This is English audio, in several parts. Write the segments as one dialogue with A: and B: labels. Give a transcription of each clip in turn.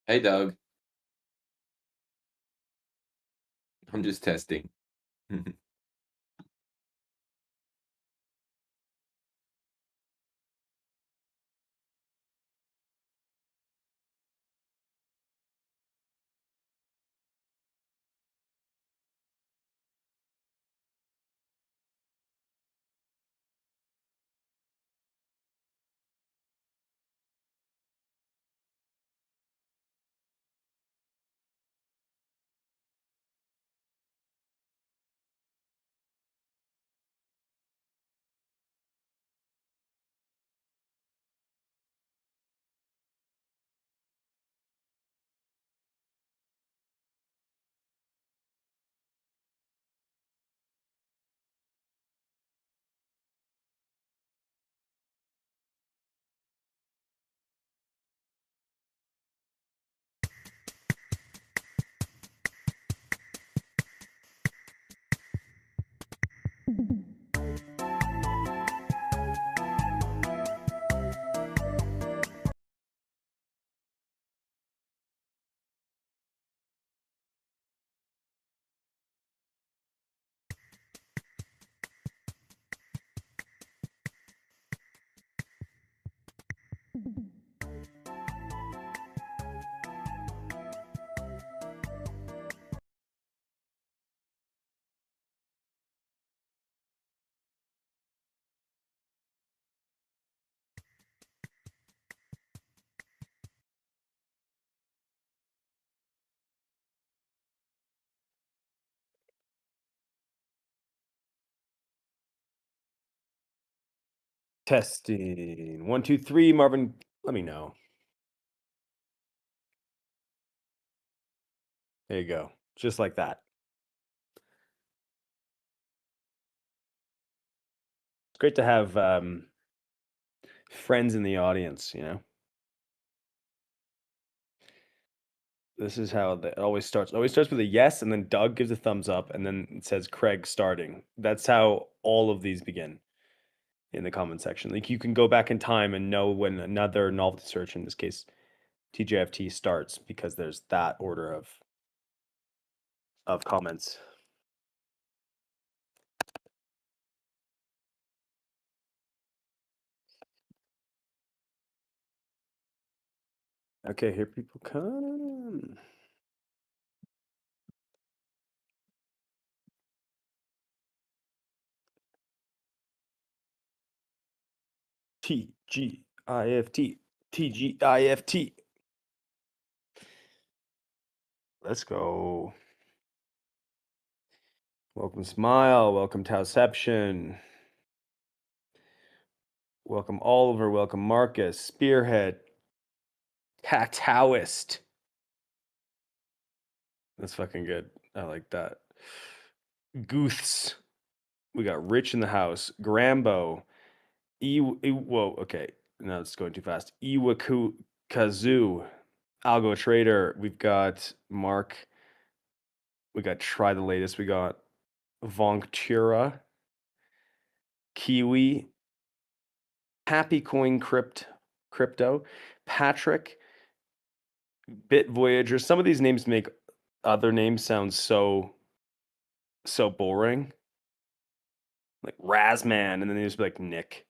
A: Hey, Doug. I'm just testing.
B: Testing. 1, 2, 3. Marvin, let me know. There you go. Just like that. It's great to have friends in the audience. This is how it always starts. It always starts with a yes, and then Doug gives a thumbs up, and then it says Craig starting. That's how all of these begin in the comment section. Like you can go back in time and know when another novelty search, in this case TJFT, starts because there's that order of comments. Okay, here people come. TGIFT. TGIFT. Let's go. Welcome Smile. Welcome Tauception. Welcome Oliver. Welcome Marcus. Spearhead. Taoist. That's fucking good. I like that. Gooths. We got Rich in the house. Grambo. Whoa, okay. Now it's going too fast. Iwaku Kazoo. Algo Trader. We've got Mark. We got Try the Latest. We got Vonktura. Kiwi. Happy Coin Crypto. Patrick. Bit Voyager. Some of these names make other names sound so boring. Like Razman, and then they just be like Nick.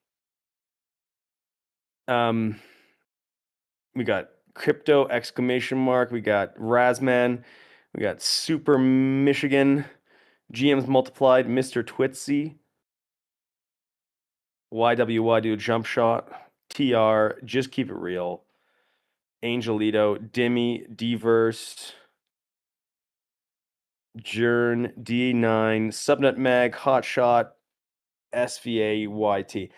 B: We got Crypto exclamation mark. We got Razman. We got Super Michigan. GMs multiplied. Mr. Twitsy. YWY do a jump shot. TR. Just keep it real. Angelito. Dimmy. Diverse. Jern. D9. Subnet Mag. Hotshot. SVAYT.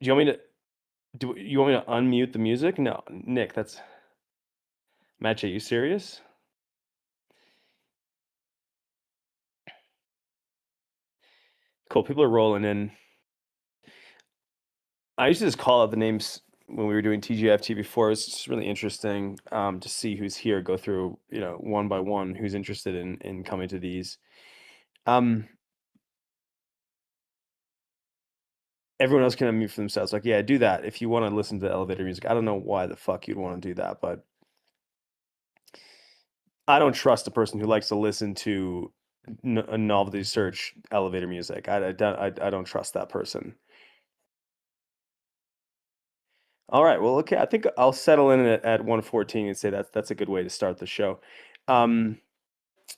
B: Do you want me to unmute the music? No, Nick, that's Match. Are you serious? Cool. People are rolling in. I used to just call out the names when we were doing TGFT before. It's just really interesting to see who's here, go through, one by one, who's interested in coming to these. everyone else can unmute for themselves. Like, yeah, do that if you want to listen to elevator music. I don't know why the fuck you'd want to do that, but I don't trust a person who likes to listen to a novelty search elevator music. I don't trust that person. All right. Well, okay. I think I'll settle in at 114 and say that's a good way to start the show. Um,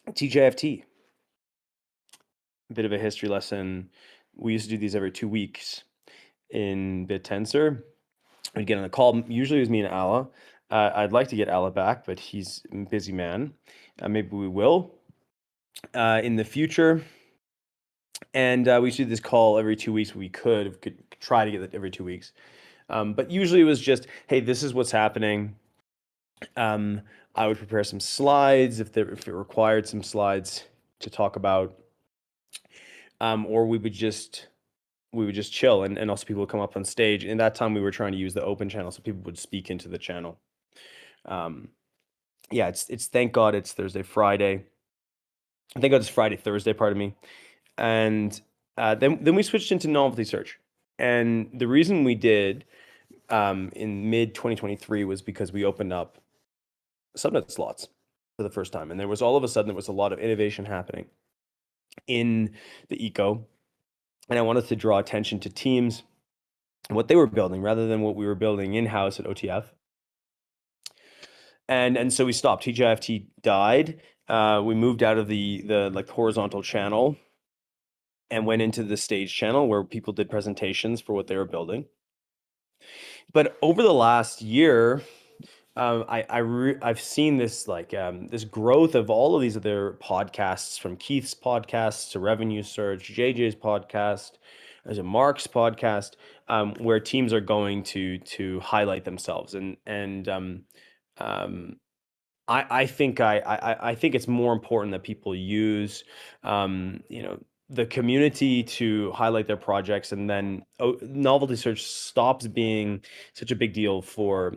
B: TJFT, a bit of a history lesson. We used to do these every 2 weeks in BitTensor. We'd get on a call. Usually it was me and Alla. I'd like to get Alla back, but he's a busy man. Maybe we will in the future. And we used to do this call every 2 weeks. We could try to get it every 2 weeks. But usually it was just, hey, this is what's happening. I would prepare some slides if it required some slides to talk about, or we would just chill, and also people would come up on stage. In that time, we were trying to use the open channel, so people would speak into the channel. Yeah, it's thank God it's Thursday, Friday. Thank God it's Friday, Thursday, pardon me. And then we switched into novelty search, and the reason we did in mid 2023 was because we opened up subnet slots for the first time, and there was all of a sudden there was a lot of innovation happening in the eco, and I wanted to draw attention to teams and what they were building rather than what we were building in-house at OTF. And so we stopped. TGIFT died. We moved out of the like horizontal channel and went into the stage channel where people did presentations for what they were building. But over the last year, I've seen this like this growth of all of these other podcasts, from Keith's podcast to Revenue Search, JJ's podcast, there's a Mark's podcast, where teams are going to highlight themselves, and I think I think it's more important that people use, you know, the community to highlight their projects, and then novelty search stops being such a big deal for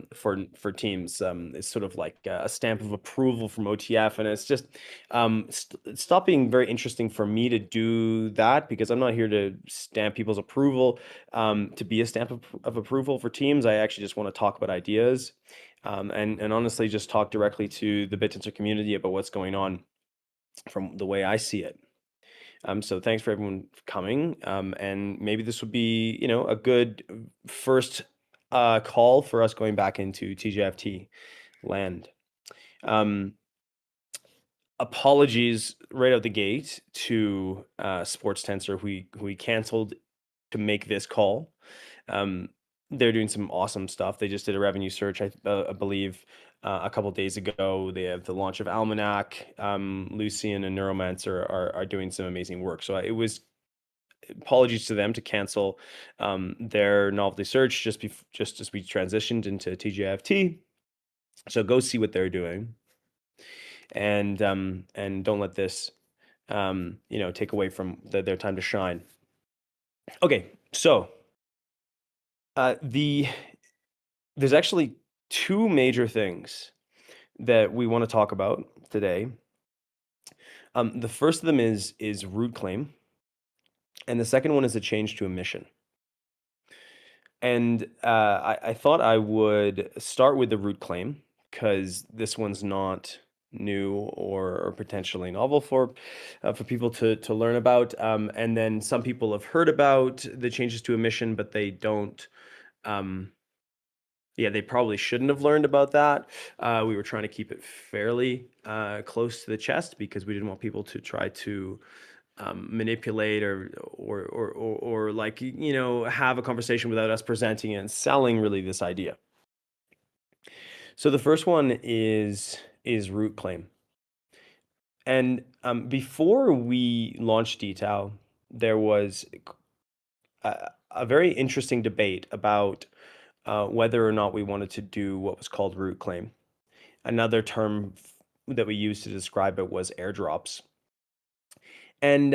B: teams. It's sort of like a stamp of approval from OTF, and it's just it stopped being very interesting for me to do that, because I'm not here to stamp people's approval, to be a stamp of approval for teams. I actually just want to talk about ideas. And honestly, just talk directly to the BitTensor community about what's going on from the way I see it. So thanks for everyone coming. And maybe this would be, you know, a good first call for us going back into TGFT land. Apologies right out the gate to Sports Tensor, who we canceled to make this call. They're doing some awesome stuff. They just did a revenue search, I believe, a couple days ago. They have the launch of Almanac. Lucian and Neuromancer are doing some amazing work. So it was apologies to them to cancel their novelty search just as we transitioned into TGIFT. So go see what they're doing, and don't let this you know, take away from their time to shine. Okay, so there's actually two major things that we want to talk about today. The first of them is root claim, and the second one is a change to a mission. And I thought I would start with the root claim, because this one's not new or potentially novel for people to learn about. And then some people have heard about the changes to a mission, but they don't. Yeah, they probably shouldn't have learned about that. We were trying to keep it fairly close to the chest, because we didn't want people to try to manipulate or like, you know, have a conversation without us presenting and selling really this idea. So the first one is root claim. And before we launched DTAL, there was a very interesting debate about whether or not we wanted to do what was called root claim. Another term that we used to describe it was airdrops. And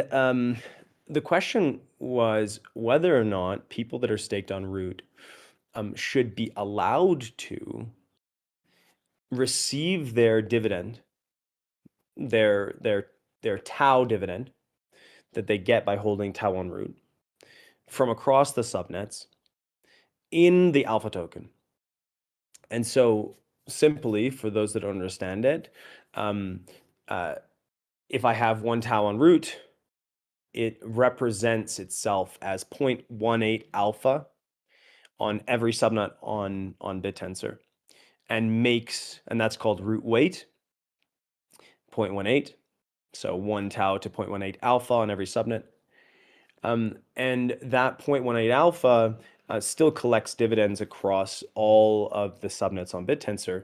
B: the question was whether or not people that are staked on root should be allowed to receive their dividend, their tau dividend that they get by holding tau on root, from across the subnets in the alpha token. And so, simply, for those that don't understand it, um, uh, if I have one tau on root, it represents itself as 0.18 alpha on every subnet on BitTensor, and that's called root weight, 0.18. So 1 tau to 0.18 alpha on every subnet. And that 0.18 alpha still collects dividends across all of the subnets on BitTensor.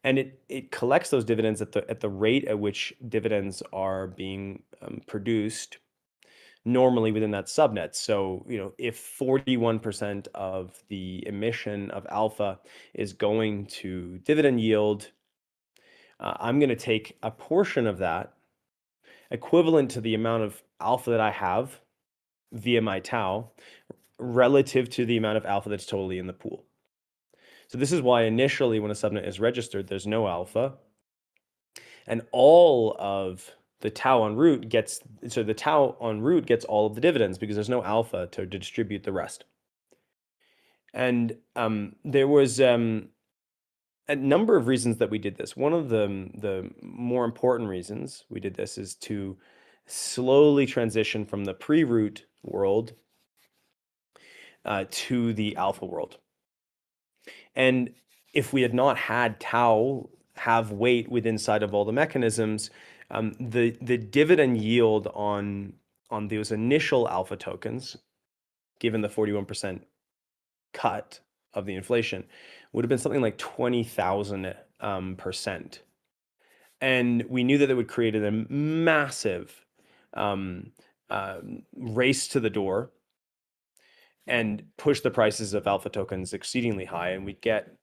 B: And it collects those dividends at the rate at which dividends are being produced normally within that subnet. So, if 41% of the emission of alpha is going to dividend yield, I'm going to take a portion of that, equivalent to the amount of alpha that I have via my tau, relative to the amount of alpha that's totally in the pool. So this is why initially when a subnet is registered, there's no alpha. And all of the tau on root gets all of the dividends because there's no alpha to distribute the rest. And there was a number of reasons that we did this. One of the more important reasons we did this is to slowly transition from the pre-root world to the alpha world. And if we had not had tau have weight within inside of all the mechanisms, the dividend yield on those initial alpha tokens, given the 41% cut of the inflation, would have been something like 20,000%. And we knew that it would create a massive race to the door and push the prices of alpha tokens exceedingly high, and we'd get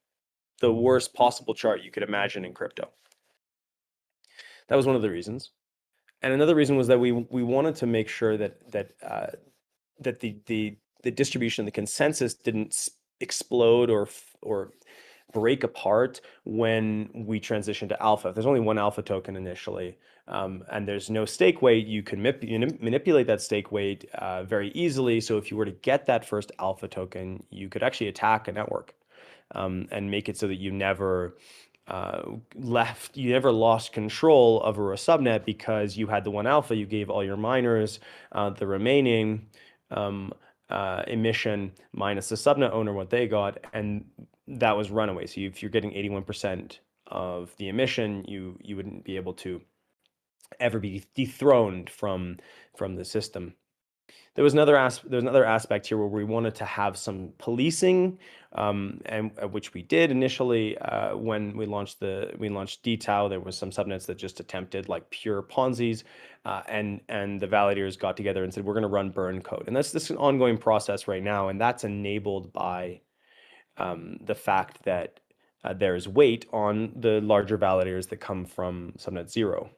B: the worst possible chart you could imagine in crypto. That was one of the reasons. And another reason was that we wanted to make sure that the distribution, the consensus didn't explode or break apart when we transition to alpha. If there's only one alpha token initially, and there's no stake weight, you can manipulate that stake weight very easily. So if you were to get that first alpha token, you could actually attack a network and make it so that you never lost control over a subnet because you had the one alpha. You gave all your miners the remaining emission minus the subnet owner what they got, and that was runaway. So if you're getting 81% of the emission, you wouldn't be able to ever be dethroned from the system. There was another aspect here where we wanted to have some policing, and which we did initially when we launched DTAO. There was some subnets that just attempted like pure Ponzi's, and the validators got together and said we're going to run burn code, and this is an ongoing process right now, and that's enabled by the fact that there is weight on the larger validators that come from subnet 0.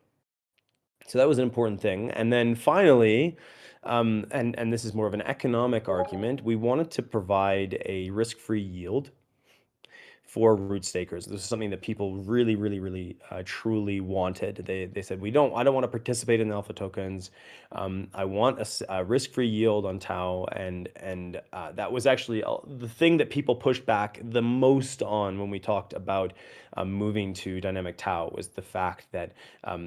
B: So that was an important thing. And then finally, and this is more of an economic argument, we wanted to provide a risk-free yield for root stakers. This is something that people really truly wanted. They said, I don't want to participate in the alpha tokens. I want a risk-free yield on tau, and that was actually the thing that people pushed back the most on when we talked about moving to dynamic tau, was the fact that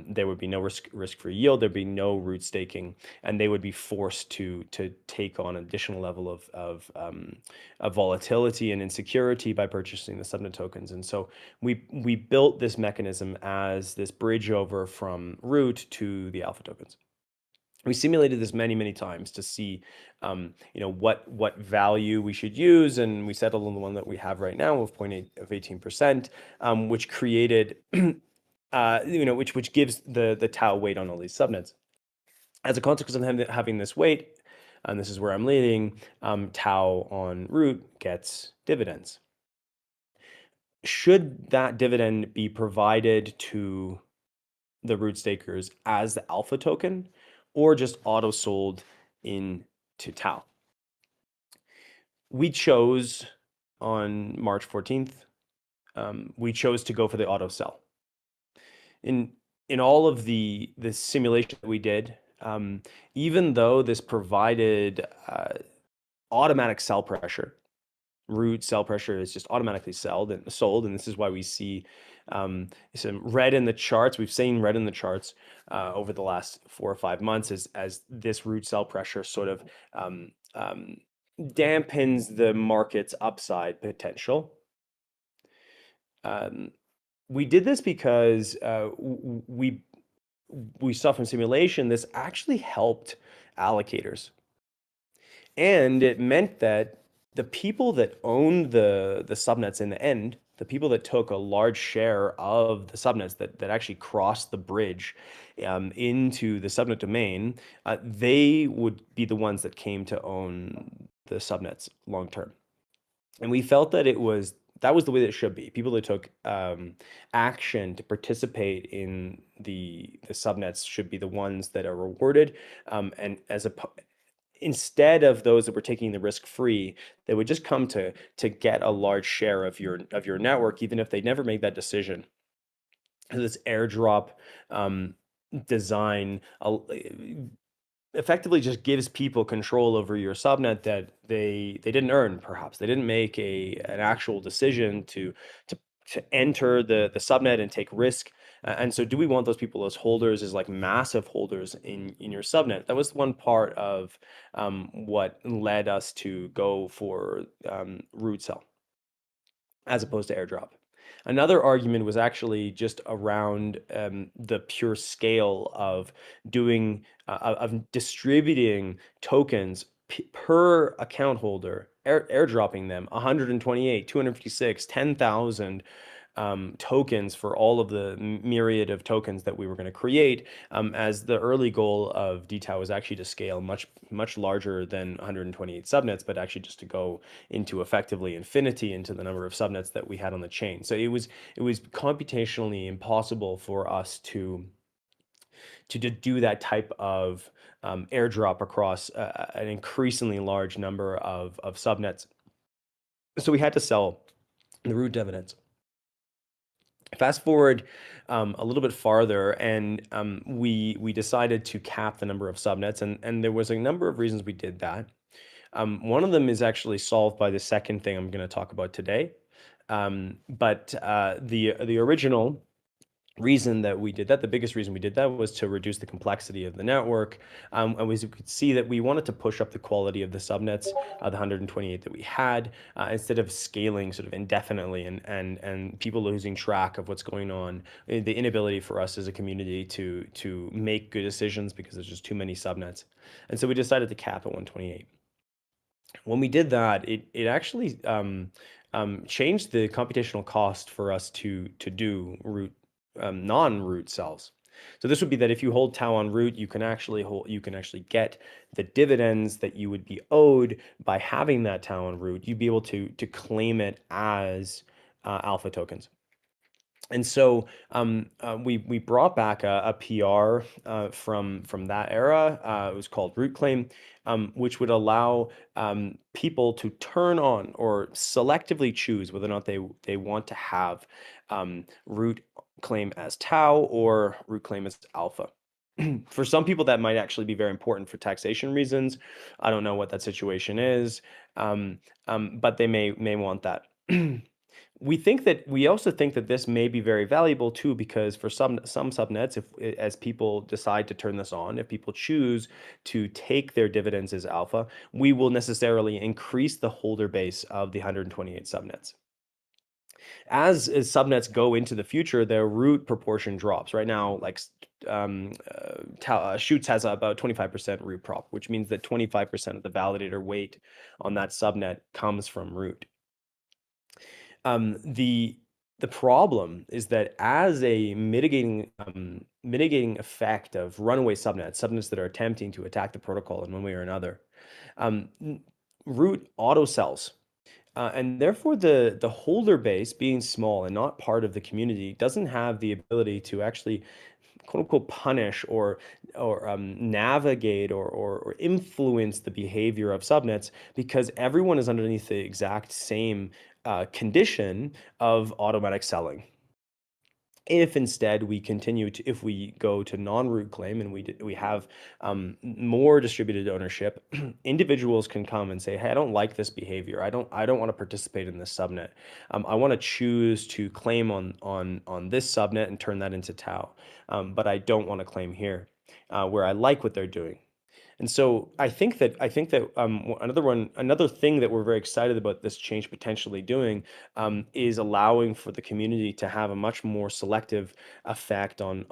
B: there would be no risk-free yield, there'd be no root staking, and they would be forced to take on an additional level of volatility and insecurity by purchasing the subnet tokens. And so we built this mechanism as this bridge over from root to the alpha tokens. We simulated this many times to see what value we should use, and we settled on the one that we have right now of 18%, which created which gives the tau weight on all these subnets. As a consequence of having this weight, and this is where I'm leading, tau on root gets dividends. Should that dividend be provided to the root stakers as the alpha token, or just auto sold into tau? We chose on March 14th, we chose to go for the auto sell. In all of the simulation that we did, even though this provided automatic sell pressure. Root sell pressure is just automatically sold, and this is why we see some red in the charts. We've seen red in the charts over the last 4 or 5 months as this root sell pressure sort of um, um, dampens the market's upside potential. Um, we did this because we saw from simulation this actually helped allocators. And it meant that the people that owned the subnets in the end, the people that took a large share of the subnets that actually crossed the bridge into the subnet domain, they would be the ones that came to own the subnets long term. And we felt that that was the way that it should be. People that took action to participate in the subnets should be the ones that are rewarded, and instead of those that were taking the risk free, they would just come to get a large share of your network, even if they never made that decision. This airdrop design effectively just gives people control over your subnet that they didn't earn. Perhaps they didn't make an actual decision to to enter the subnet and take risk. And so do we want those people as holders, as like massive holders in your subnet? That was one part of what led us to go for root cell as opposed to airdrop. Another argument was actually just around the pure scale of doing of distributing tokens per account holder, airdropping them 128, 256, 10,000 tokens for all of the myriad of tokens that we were going to create, as the early goal of DTAO was actually to scale much larger than 128 subnets, but actually just to go into effectively infinity into the number of subnets that we had on the chain. So it was computationally impossible for us to do that type of airdrop across an increasingly large number of subnets. So we had to sell the root dividends. Fast forward a little bit farther, and we decided to cap the number of subnets, and there was a number of reasons we did that. One of them is actually solved by the second thing I'm going to talk about today. But the original reason that we did that, the biggest reason we did that, was to reduce the complexity of the network. And as you could see, that we wanted to push up the quality of the subnets, the 128 that we had, instead of scaling sort of indefinitely and people losing track of what's going on, the inability for us as a community to make good decisions because there's just too many subnets. And so we decided to cap at 128. When we did that, it actually changed the computational cost for us to do non-root cells. So this would be that if you hold tau on root, you can actually get the dividends that you would be owed by having that tau on root. You'd be able to claim it as alpha tokens. And so we brought back a PR from that era. It was called Root Claim, which would allow people to turn on or selectively choose whether or not they want to have root claim as tau or root claim as alpha. For some people, that might actually be very important for taxation reasons. I don't know what that situation is, but they may want that. We also think that this may be very valuable too, because for some subnets, if as people decide to turn this on, if people choose to take their dividends as alpha, we will necessarily increase the holder base of the 128 subnets. As subnets go into the future, their root proportion drops. Right now, like Shoots has about 25% root prop, which means that 25% of the validator weight on that subnet comes from root. The problem is that as a mitigating effect of runaway subnets that are attempting to attack the protocol in one way or another, root auto sells. And therefore, the holder base, being small and not part of the community, doesn't have the ability to actually quote unquote punish or navigate or influence the behavior of subnets, because everyone is underneath the exact same condition of automatic selling. If instead we continue to, if we go to non-root claim and we have more distributed ownership, individuals can come and say, "Hey, I don't like this behavior. I don't want to participate in this subnet. I want to choose to claim on this subnet and turn that into Tau, but I don't want to claim here, where I like what they're doing." And so I think that another thing that we're very excited about this change potentially doing, is allowing for the community to have a much more selective effect on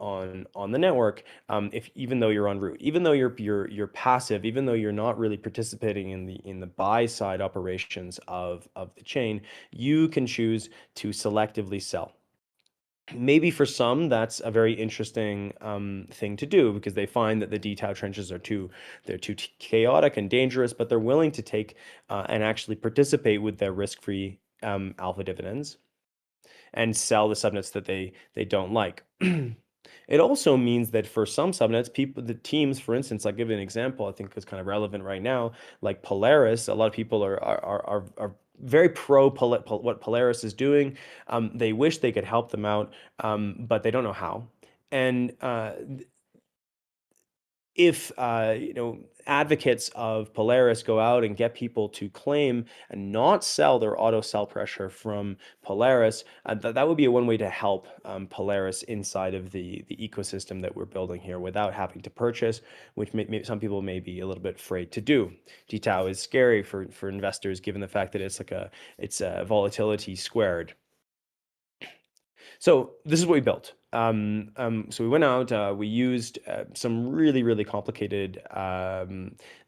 B: the network. If even though you're on root, even though you're passive, even though you're not really participating in the buy side operations of the chain, you can choose to selectively sell. Maybe for some, that's a very interesting thing to do because they find that the DTAU trenches they're too chaotic and dangerous, but they're willing to take and actually participate with their risk-free alpha dividends and sell the subnets that they don't like. It also means that for some subnets, the teams, for instance, I'll give you an example I think is kind of relevant right now, like Polaris. A lot of people are very what Polaris is doing. They wish they could help them out, but they don't know how. And if advocates of Polaris go out and get people to claim and not sell their auto sell pressure from Polaris, that would be one way to help Polaris inside of the ecosystem that we're building here without having to purchase, which some people may be a little bit afraid to do. DTAU is scary for investors given the fact that it's a volatility squared. So this is what we built. So we went out, we used some really, really complicated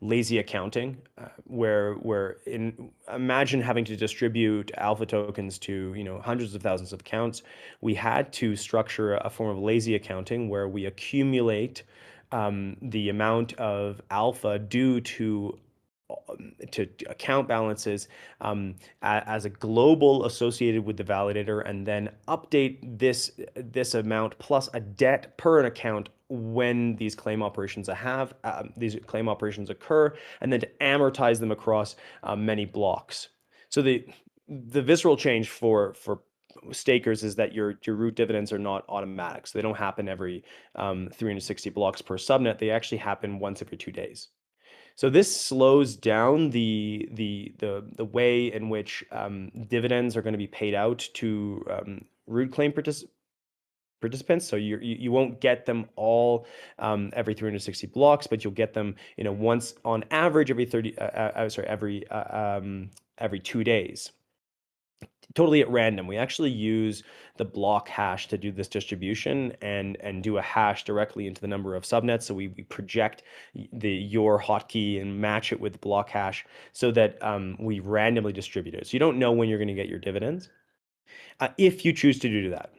B: lazy accounting, imagine having to distribute alpha tokens to hundreds of thousands of accounts. We had to structure a form of lazy accounting where we accumulate the amount of alpha due to account balances as a global associated with the validator, and then update this amount plus a debt per an account when these claim operations occur, and then to amortize them across many blocks. So the visceral change for stakers is that your root dividends are not automatic, so they don't happen every 360 blocks per subnet. They actually happen once every 2 days. So this slows down the way in which dividends are going to be paid out to root claim participants. So you won't get them all every 360 blocks, but you'll get them once on average every 2 days. Totally at random. We actually use the block hash to do this distribution and do a hash directly into the number of subnets. So we project your hotkey and match it with the block hash so that we randomly distribute it. So you don't know when you're going to get your dividends if you choose to do that.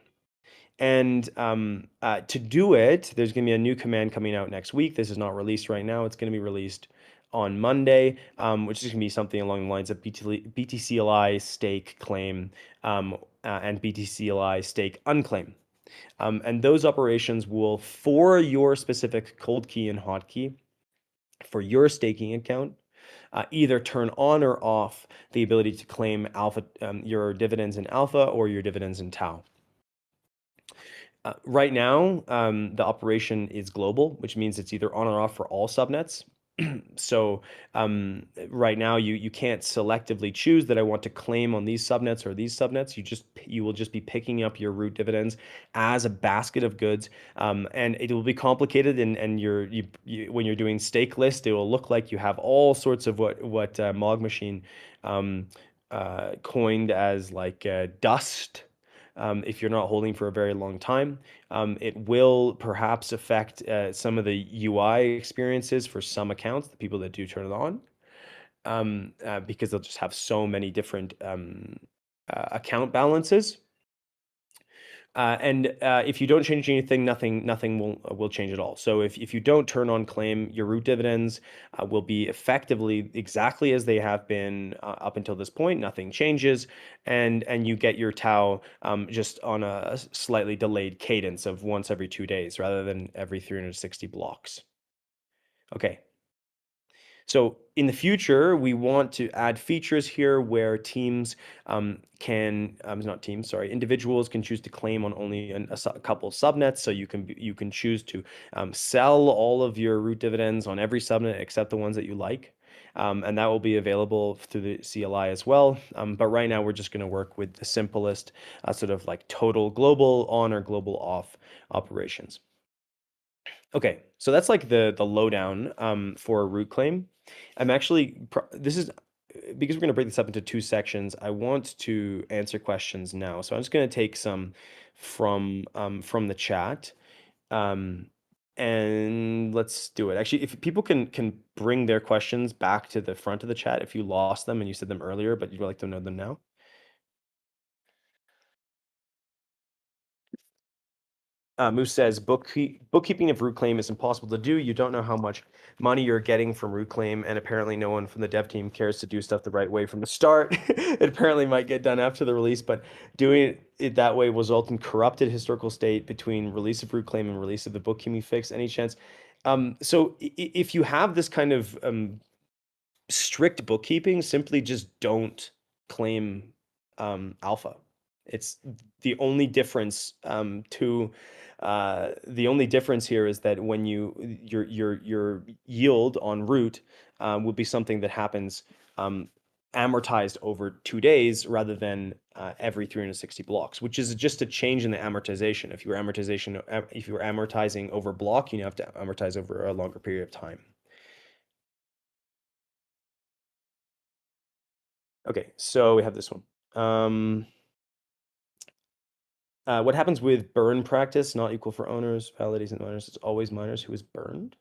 B: And to do it, there's going to be a new command coming out next week. This is not released right now. It's going to be released on Monday, which is going to be something along the lines of BTCLI stake claim and BTCLI stake unclaim. And those operations will, for your specific cold key and hotkey, for your staking account, either turn on or off the ability to claim alpha, your dividends in alpha or your dividends in tau. Right now, the operation is global, which means it's either on or off for all subnets. So right now, you can't selectively choose that I want to claim on these subnets or these subnets. You will just be picking up your root dividends as a basket of goods, and it will be complicated. And when you're doing stake list, it will look like you have all sorts of what Mog Machine coined as like dust. If you're not holding for a very long time. It will perhaps affect some of the UI experiences for some accounts, the people that do turn it on, because they'll just have so many different account balances. And if you don't change anything, nothing will change at all. So if you don't turn on claim, your root dividends will be effectively exactly as they have been up until this point. Nothing changes, and you get your tau just on a slightly delayed cadence of once every 2 days rather than every 360 blocks. Okay. So in the future, we want to add features here where teams can, not teams, sorry, individuals can choose to claim on only a couple subnets. So you can choose to sell all of your root dividends on every subnet except the ones that you like. And that will be available through the CLI as well. But right now, we're just going to work with the simplest sort of like total global on or global off operations. Okay, so that's like the lowdown for a root claim. I'm actually this is because we're going to break this up into two sections. I want to answer questions now, so I'm just going to take some from the chat, um, and let's do it. Actually, if people can bring their questions back to the front of the chat, if you lost them and you said them earlier, but you'd like to know them now. Moose says bookkeeping of root claim is impossible to do. You don't know how much money you're getting from root claim, and apparently no one from the dev team cares to do stuff the right way from the start. It apparently might get done after the release, but doing it that way will result in corrupted historical state between release of root claim and release of the bookkeeping fix. Any chance? So if you have this kind of strict bookkeeping, simply just don't claim alpha. It's the only difference the only difference here is that when your yield on root will be something that happens amortized over 2 days rather than every 360 blocks, which is just a change in the amortization. If you were amortizing over block, you have to amortize over a longer period of time. Okay, so we have this one. What happens with burn practice not equal for owners, validators, and miners? It's always miners who is burned.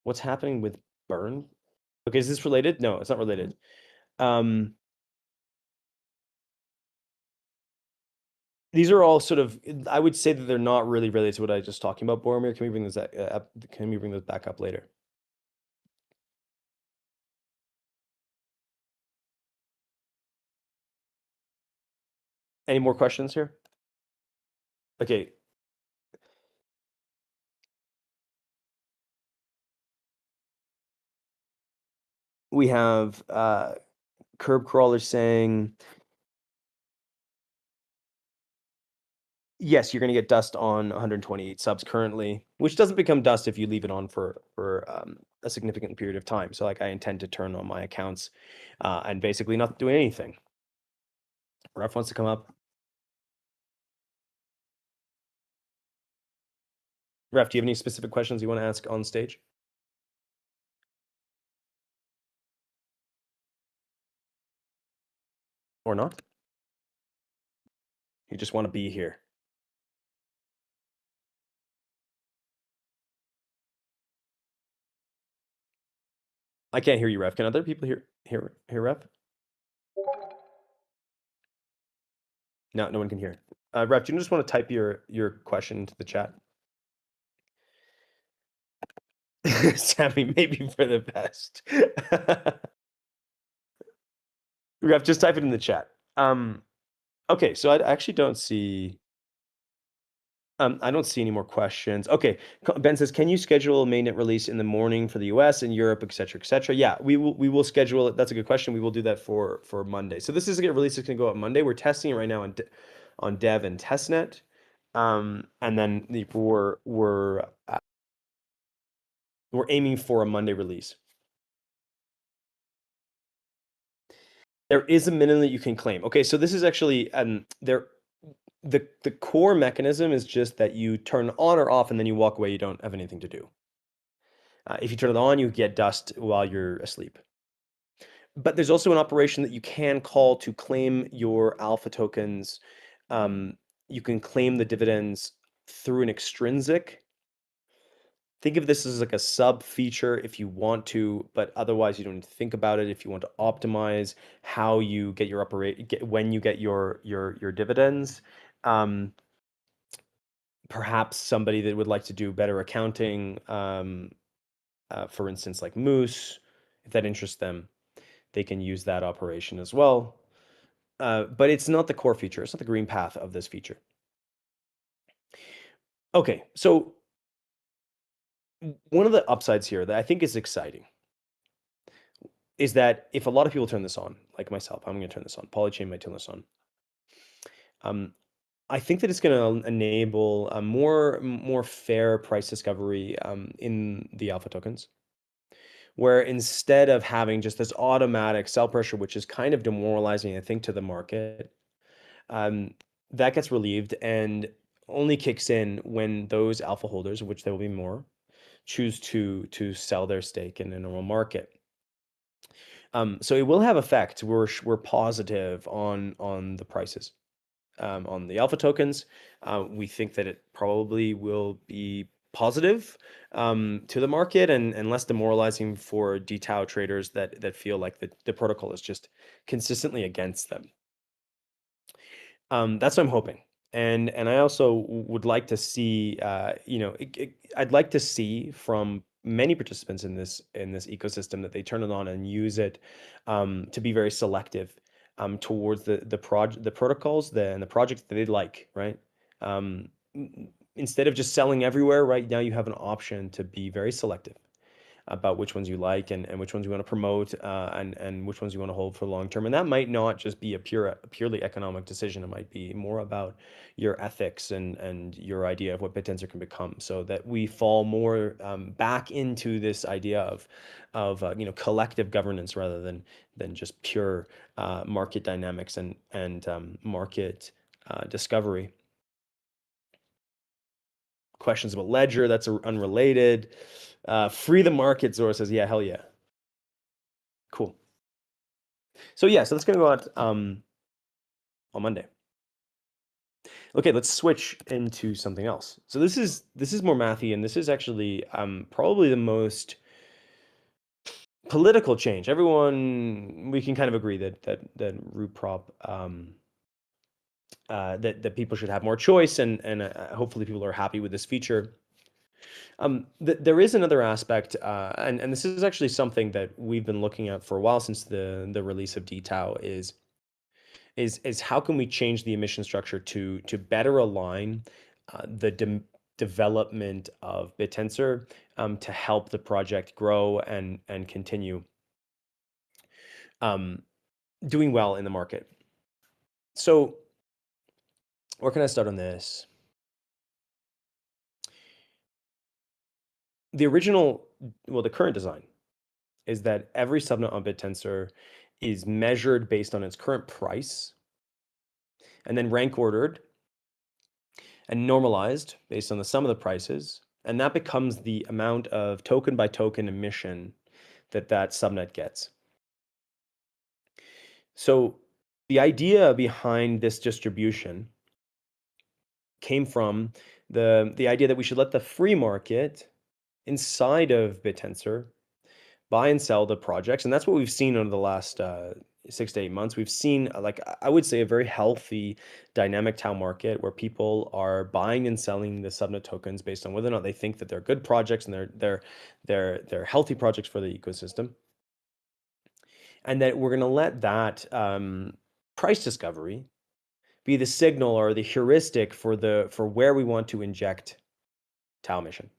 B: What's happening with burn? Okay, is this related? No, it's not related. These are all sort of, I would say that they're not really related to what I was just talking about, Boromir. Can we bring those up? Can we bring those back up later? Any more questions here? Okay. We have Curb Crawler saying, yes, you're going to get dust on 128 subs currently, which doesn't become dust if you leave it on for a significant period of time. So like I intend to turn on my accounts and basically not do anything. Ref wants to come up. Ref, do you have any specific questions you want to ask on stage? Or not? You just want to be here. I can't hear you, Ref. Can other people hear Ref? No, no one can hear. Ref, do you just want to type your question into the chat? Sammy, maybe for the best. Ref, just type it in the chat. Okay, so I actually don't see. I don't see any more questions. Okay, Ben says, can you schedule a mainnet release in the morning for the US and Europe, et cetera, et cetera? Yeah, we will schedule it. That's a good question. We will do that for Monday. So this is a release that's going to go out Monday. We're testing it right now on dev and testnet, and then we're aiming for a Monday release. There is a minimum that you can claim. Okay, so this is actually the core mechanism is just that you turn on or off and then you walk away. You don't have anything to do. If you turn it on, you get dust while you're asleep. But there's also an operation that you can call to claim your alpha tokens. You can claim the dividends through an extrinsic. Think of this as like a sub feature if you want to, but otherwise you don't need to think about it. If you want to optimize how you get your when you get your dividends, perhaps somebody that would like to do better accounting, for instance, like Moose, if that interests them, they can use that operation as well. But it's not the core feature. It's not the green path of this feature. Okay, so one of the upsides here that I think is exciting is that if a lot of people turn this on, like myself, I'm going to turn this on. Polychain might turn this on. Um, I think that it's going to enable a more fair price discovery in the alpha tokens, where instead of having just this automatic sell pressure, which is kind of demoralizing, I think, to the market, um, that gets relieved and only kicks in when those alpha holders, which there will be more, choose to sell their stake in a normal market. So it will have effect. We're positive on the prices. On the alpha tokens, we think that it probably will be positive to the market and less demoralizing for DTAO traders that feel like the protocol is just consistently against them. That's what I'm hoping. And I also would like to see, I'd like to see from many participants in this ecosystem that they turn it on and use it to be very selective towards the protocols and the projects that they like, right? Instead of just selling everywhere, right now you have an option to be very selective about which ones you like and which ones you want to promote and which ones you want to hold for the long term. And that might not just be a purely economic decision. It might be more about your ethics and your idea of what BitTensor can become, so that we fall more back into this idea of collective governance rather than just pure market dynamics and market discovery. Questions about Ledger, that's unrelated. Free the market, Zora says, yeah, hell yeah. Cool. So yeah, so that's gonna go out on Monday. Okay, let's switch into something else. So this is more mathy, and this is actually probably the most political change. We can kind of agree that root prop that people should have more choice, and hopefully people are happy with this feature. There is another aspect, and this is actually something that we've been looking at for a while since the release of DTAO is how can we change the emission structure to better align the development of BitTensor to help the project grow and continue doing well in the market. So where can I start on this? The current design is that every subnet on BitTensor is measured based on its current price and then rank ordered and normalized based on the sum of the prices. And that becomes the amount of token by token emission that subnet gets. So the idea behind this distribution came from the idea that we should let the free market inside of BitTensor buy and sell the projects. And that's what we've seen over the last 6 to 8 months. We've seen, like, I would say, a very healthy dynamic TAO market where people are buying and selling the subnet tokens based on whether or not they think that they're good projects and they're healthy projects for the ecosystem. And that we're going to let that price discovery be the signal or the heuristic for where we want to inject TAO emission.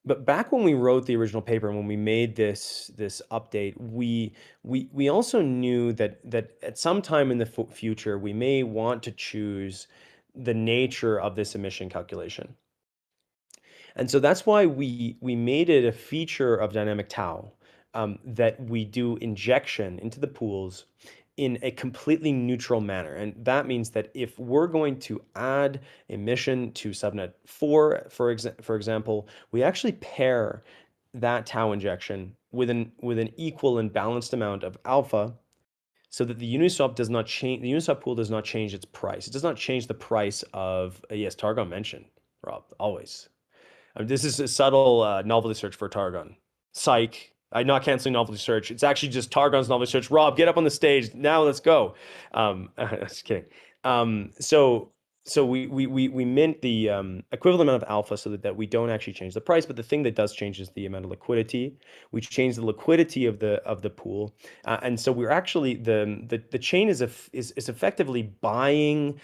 B: But back when we wrote the original paper and when we made this update, we also knew that at some time in the future we may want to choose the nature of this emission calculation. And so that's why we made it a feature of dynamic TAO that we do injection into the pools in a completely neutral manner. And that means that if we're going to add emission to subnet 4, for example, we actually pair that TAO injection with an equal and balanced amount of alpha, so that the Uniswap does not change. The Uniswap pool does not change its price. It does not change the price of yes, Targon mentioned, Rob, always. This is a subtle novelty search for Targon. Psych. I'm not canceling novelty search. It's actually just Targon's novelty search. Rob, get up on the stage now. Let's go. Just kidding. So we mint the equivalent amount of alpha so that we don't actually change the price. But the thing that does change is the amount of liquidity. We change the liquidity of the pool, and so we're actually the chain is effectively buying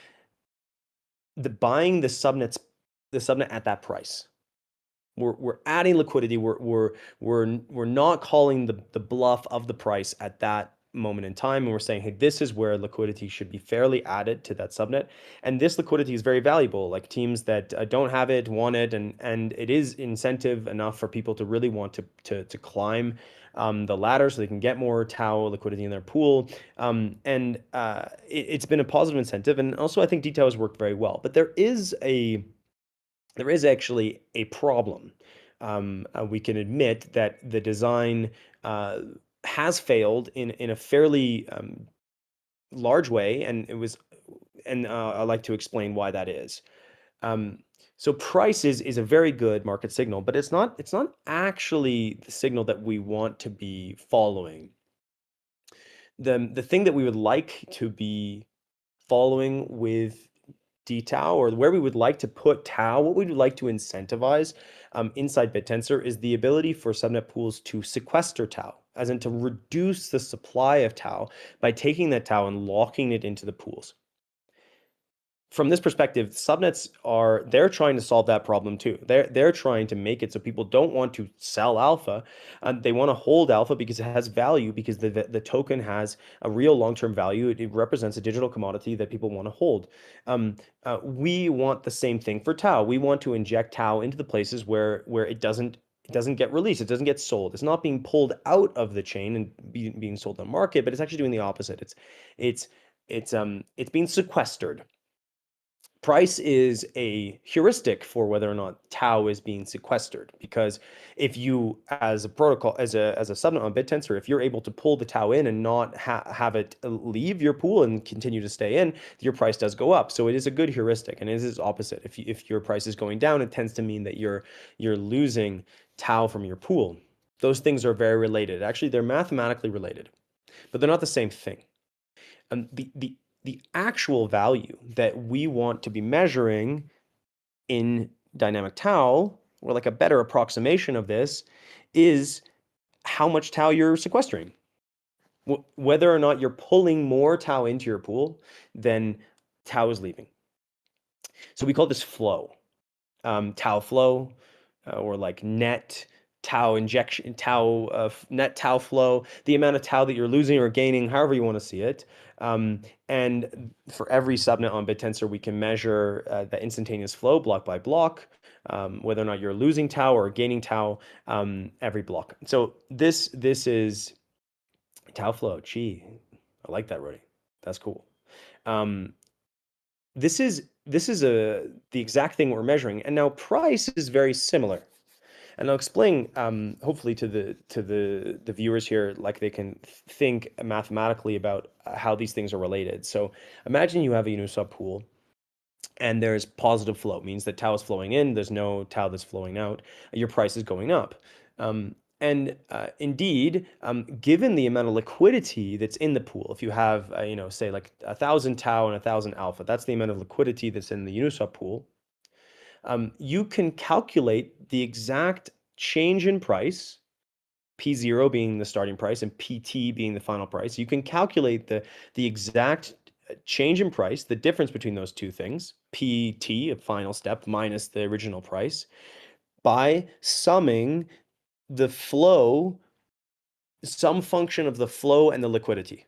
B: the subnet at that price, We're adding liquidity. We're not calling the bluff of the price at that moment in time, and we're saying, hey, this is where liquidity should be fairly added to that subnet, and this liquidity is very valuable. Like teams that don't have it want it, and it is incentive enough for people to really want to climb the ladder so they can get more Tau liquidity in their pool. It's been a positive incentive, and also I think DTAO has worked very well. But there is actually a problem. We can admit that the design has failed in a fairly large way, and I'd like to explain why that is. Um, so price is a very good market signal, but it's not actually the signal that we want to be following. The thing that we would like to be following with DTAO, or where we would like to put Tau, what we would like to incentivize inside BitTensor is the ability for subnet pools to sequester Tau, as in to reduce the supply of Tau by taking that Tau and locking it into the pools. From this perspective, subnets they're trying to solve that problem too. They're trying to make it so people don't want to sell alpha. They want to hold alpha because it has value, because the token has a real long-term value. It represents a digital commodity that people want to hold. We want the same thing for Tau. We want to inject Tau into the places where it doesn't get released. It doesn't get sold. It's not being pulled out of the chain and being sold on the market, but it's actually doing the opposite. It's being sequestered. Price is a heuristic for whether or not Tau is being sequestered, because if you, as a protocol, as a subnet on BitTensor, if you're able to pull the Tau in and not have it leave your pool and continue to stay in, your price does go up. So it is a good heuristic, and it is opposite. If your price is going down, it tends to mean that you're losing Tau from your pool. Those things are very related. Actually, they're mathematically related, but they're not the same thing. The actual value that we want to be measuring in dynamic Tau, or like a better approximation of this, is how much Tau you're sequestering. Whether or not you're pulling more Tau into your pool than Tau is leaving. So we call this flow, Tau flow, or like net Tau injection, net Tau flow, the amount of Tau that you're losing or gaining, however you want to see it. And for every subnet on BitTensor, we can measure the instantaneous flow block by block, whether or not you're losing Tau or gaining Tau every block. So this is Tau flow. Gee, I like that, Rody. That's cool. This is the exact thing we're measuring, and now price is very similar. And I'll explain, hopefully, to the viewers here, like they can think mathematically about how these things are related. So imagine you have a Uniswap pool, and there's positive flow. It means that Tau is flowing in. There's no Tau that's flowing out. Your price is going up. Indeed, given the amount of liquidity that's in the pool, if you have, say like 1,000 Tau and 1,000 alpha, that's the amount of liquidity that's in the Uniswap pool. You can calculate the exact change in price, P0 being the starting price and PT being the final price. You can calculate the exact change in price, the difference between those two things, PT, a final step, minus the original price, by summing the flow, some function of the flow and the liquidity.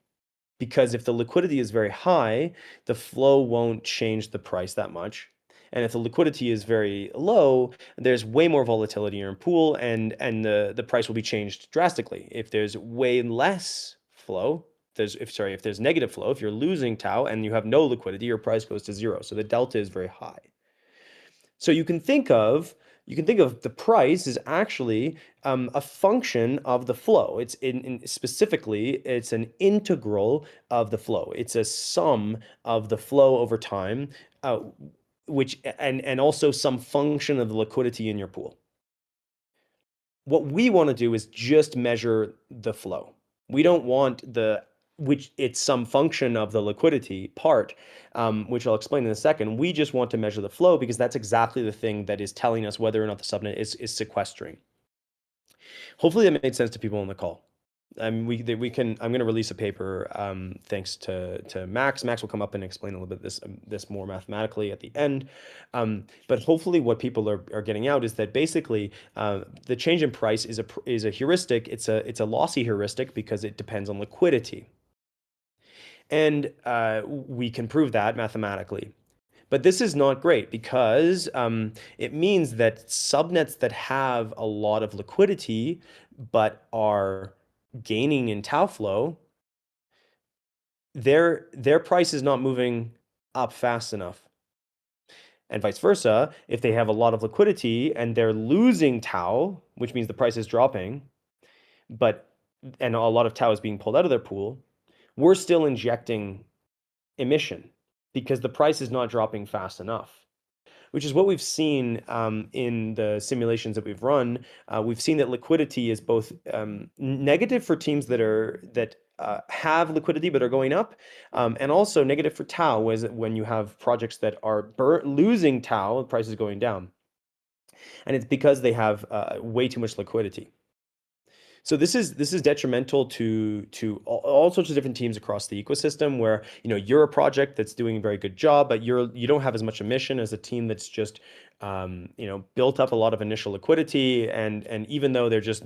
B: Because if the liquidity is very high, the flow won't change the price that much. And if the liquidity is very low, there's way more volatility in your pool, and the price will be changed drastically. If there's way less flow, if there's negative flow, if you're losing Tau and you have no liquidity, your price goes to zero. So the delta is very high. So you can think of the price as actually a function of the flow. It's specifically, it's an integral of the flow. It's a sum of the flow over time, which and also some function of the liquidity in your pool. What we want to do is just measure the flow. We don't want which it's some function of the liquidity part, which I'll explain in a second. We just want to measure the flow because that's exactly the thing that is telling us whether or not the subnet is sequestering. Hopefully that made sense to people on the call. We can. I'm going to release a paper, thanks to Max. Max will come up and explain a little bit this more mathematically at the end. But hopefully, what people are getting out is that basically, the change in price is a heuristic. It's a lossy heuristic because it depends on liquidity, and we can prove that mathematically. But this is not great because it means that subnets that have a lot of liquidity but are gaining in tau flow, their price is not moving up fast enough. And vice versa, if they have a lot of liquidity and they're losing tau, which means the price is dropping, but and a lot of tau is being pulled out of their pool, we're still injecting emission because the price is not dropping fast enough, which is what we've seen in the simulations that we've run. We've seen that liquidity is both negative for teams that have liquidity but are going up, and also negative for tau, when you have projects that are losing tau, the price is going down, and it's because they have way too much liquidity. So this is detrimental to all sorts of different teams across the ecosystem where, you're a project that's doing a very good job, but you don't have as much emission as a team that's just built up a lot of initial liquidity, and even though they're just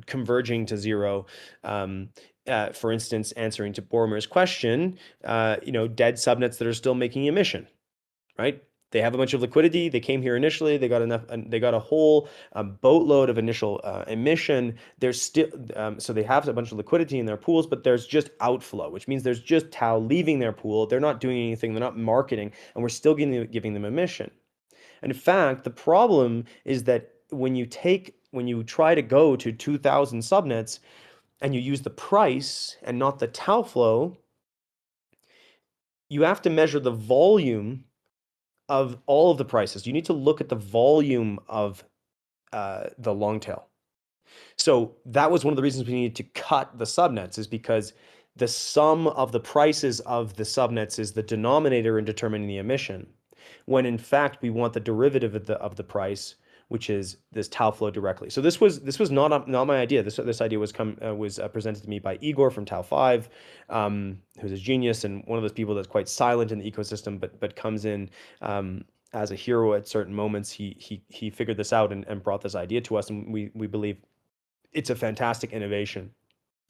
B: converging to zero. For instance, answering to Boromir's question, dead subnets that are still making emission, right? They have a bunch of liquidity. They came here initially. They got enough. They got a whole boatload of initial emission. There's still so they have a bunch of liquidity in their pools, but there's just outflow, which means there's just tau leaving their pool. They're not doing anything. They're not marketing, and we're still giving them emission. And in fact, the problem is that when you try to go to 2,000 subnets and you use the price and not the tau flow, you have to measure the volume of all of the prices. You need to look at the volume of the long tail. So that was one of the reasons we needed to cut the subnets, is because the sum of the prices of the subnets is the denominator in determining the emission, when in fact we want the derivative of the price, which is this tau flow directly. So this was not my idea. This idea was presented to me by Igor from Tau 5, who's a genius and one of those people that's quite silent in the ecosystem, but comes in as a hero at certain moments. He figured this out and brought this idea to us, and we believe it's a fantastic innovation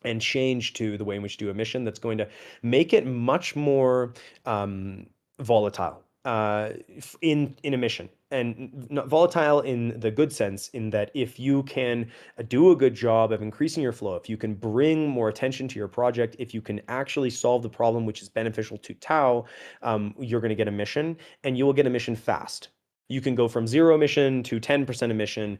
B: and change to the way in which we do emission that's going to make it much more volatile in emission, and not volatile in the good sense, in that if you can do a good job of increasing your flow, if you can bring more attention to your project, if you can actually solve the problem which is beneficial to tau, you're going to get emission, and you will get emission fast. You can go from 0 emission to 10% emission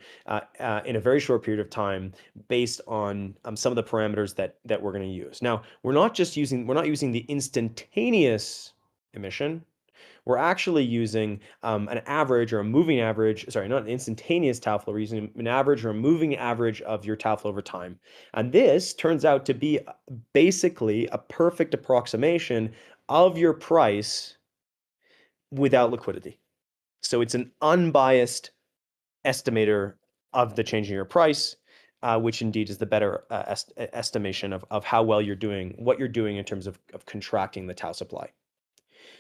B: in a very short period of time, based on some of the parameters that we're going to use. Now, we're not using the instantaneous emission. We're actually using an average or a moving average, sorry, not an instantaneous tau flow. We're using an average or a moving average of your tau flow over time. And this turns out to be basically a perfect approximation of your price without liquidity. So it's an unbiased estimator of the change in your price, which indeed is the better estimation of how well you're doing, what you're doing in terms of contracting the tau supply.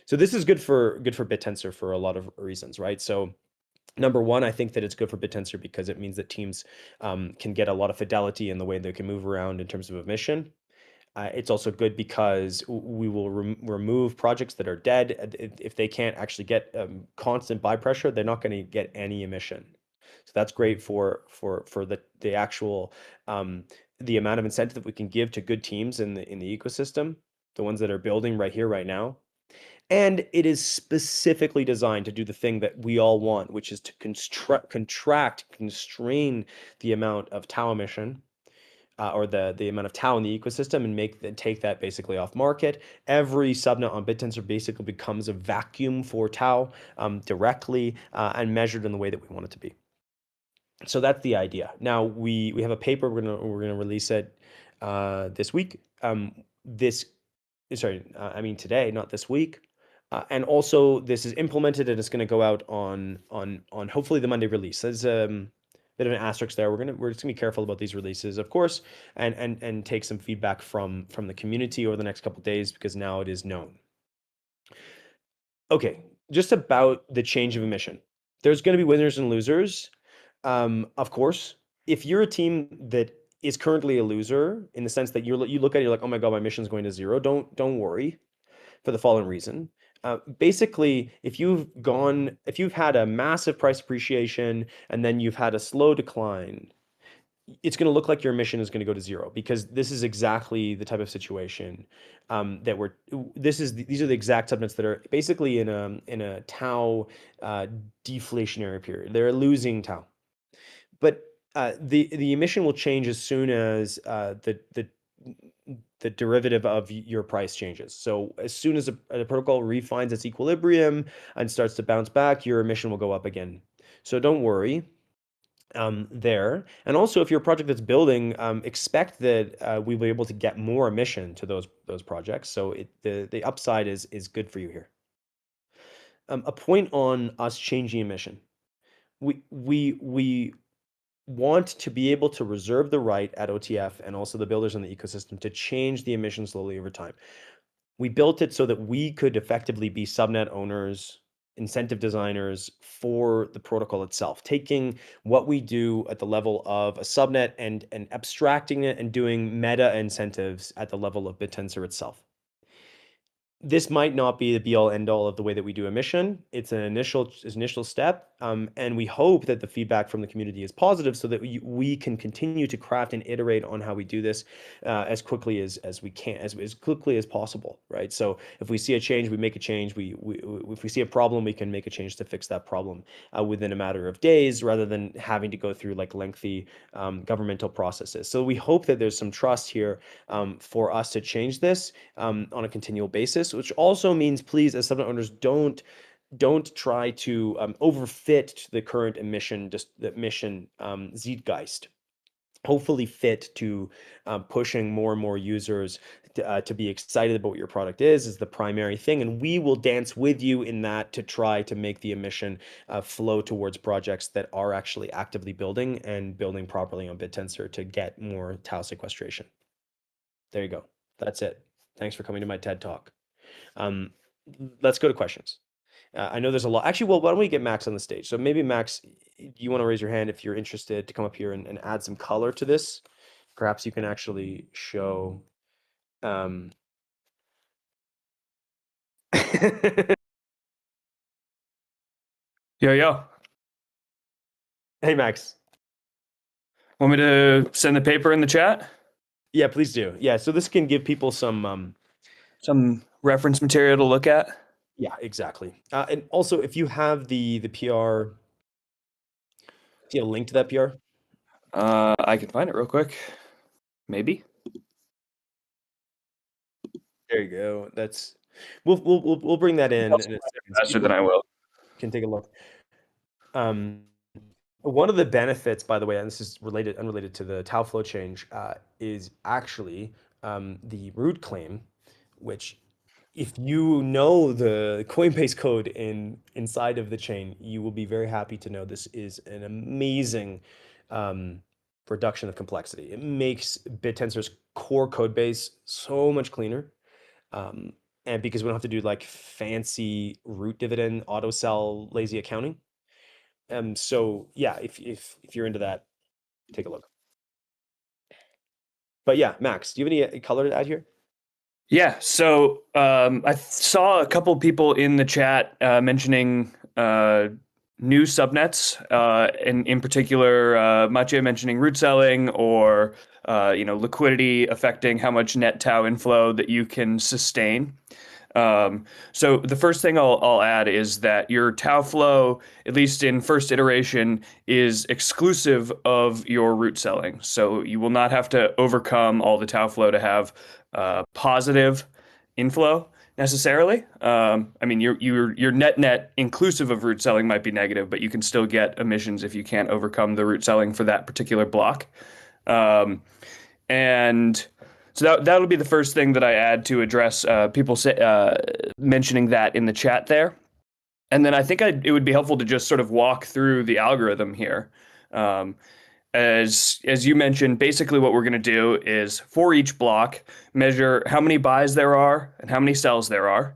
B: So this is good for BitTensor for a lot of reasons, right? So number one, I think that it's good for BitTensor because it means that teams can get a lot of fidelity in the way they can move around in terms of emission. It's also good because we will remove projects that are dead. If they can't actually get constant buy pressure, they're not going to get any emission. So that's great for the actual the amount of incentive that we can give to good teams in the ecosystem, the ones that are building right here, right now. And it is specifically designed to do the thing that we all want, which is to constrain the amount of tau emission, or the amount of tau in the ecosystem, and take that basically off market. Every subnet on BitTensor basically becomes a vacuum for tau, directly and measured in the way that we want it to be. So that's the idea. Now we have a paper. We're gonna release it this week. Today, not this week. And also, this is implemented and it's going to go out on hopefully the Monday release. bit of an asterisk there. We're just gonna be careful about these releases, of course, and take some feedback from the community over the next couple of days because now it is known. Okay, just about the change of emission. There's going to be winners and losers. Of course, if you're a team that is currently a loser in the sense that you look at it, you're like, oh my God, my mission's going to zero. Don't worry for the following reason. Basically, if you've had a massive price appreciation and then you've had a slow decline, it's going to look like your emission is going to go to zero because this is exactly the type of situation that these are the exact subnets that are basically in a tau deflationary period. They're losing tau, but the emission will change as soon as the derivative of your price changes. So as soon as the protocol refines its equilibrium and starts to bounce back, your emission will go up again. So don't worry there. And also, if you're a project that's building, expect that we'll be able to get more emission to those projects. So the upside is good for you here. A point on us changing emission. We want to be able to reserve the right at OTF and also the builders in the ecosystem to change the emission slowly over time. We built it so that we could effectively be subnet owners, incentive designers for the protocol itself, taking what we do at the level of a subnet and abstracting it and doing meta incentives at the level of BitTensor itself. This might not be the be all end all of the way that we do emission. It's an initial step, and we hope that the feedback from the community is positive, so that we can continue to craft and iterate on how we do this as quickly as we can, as quickly as possible, right? So if we see a change, we make a change. If we see a problem, we can make a change to fix that problem within a matter of days, rather than having to go through like lengthy governmental processes. So we hope that there's some trust here for us to change this on a continual basis, which also means, please, as subnet owners, don't try to overfit to the current emission, just the emission zeitgeist. Hopefully fit to pushing more and more users to be excited about what your product is the primary thing. And we will dance with you in that to try to make the emission flow towards projects that are actually actively building and building properly on BitTensor to get more tau sequestration. There you go. That's it. Thanks for coming to my TED Talk. Let's go to questions. I know there's a lot. Actually, well, why don't we get Max on the stage? So maybe Max, you want to raise your hand if you're interested to come up here and add some color to this. Perhaps you can actually show.
C: Yo, yo.
B: Hey, Max.
C: Want me to send the paper in the chat?
B: Yeah, please do. Yeah, so this can give people some
C: reference material to look at.
B: Yeah, exactly. And also, if you have the PR, do you have a link to that PR?
C: I can find it real quick. Maybe.
B: There you go. That's we'll bring that in. And
C: Faster than I will.
B: Can take a look. One of the benefits, by the way, and this is unrelated to the tau flow change, is actually the root claim, which, if you know the Coinbase code inside of the chain, you will be very happy to know this is an amazing reduction of complexity. It makes BitTensor's core code base so much cleaner. And because we don't have to do like fancy root dividend, auto sell, lazy accounting. So yeah, if you're into that, take a look. But yeah, Max, do you have any color to add here?
C: Yeah, so I saw a couple people in the chat mentioning new subnets, and in particular, Mathieu mentioning root selling or liquidity affecting how much net tau inflow that you can sustain. So the first thing I'll add is that your tau flow, at least in first iteration, is exclusive of your root selling. So you will not have to overcome all the tau flow to have positive inflow necessarily. I mean, your net inclusive of root selling might be negative, but you can still get emissions if you can't overcome the root selling for that particular block. And so that'll be the first thing that I add to address people mentioning that in the chat there. And then I think it would be helpful to just sort of walk through the algorithm here. As you mentioned, basically what we're going to do is for each block measure how many buys there are and how many sells there are.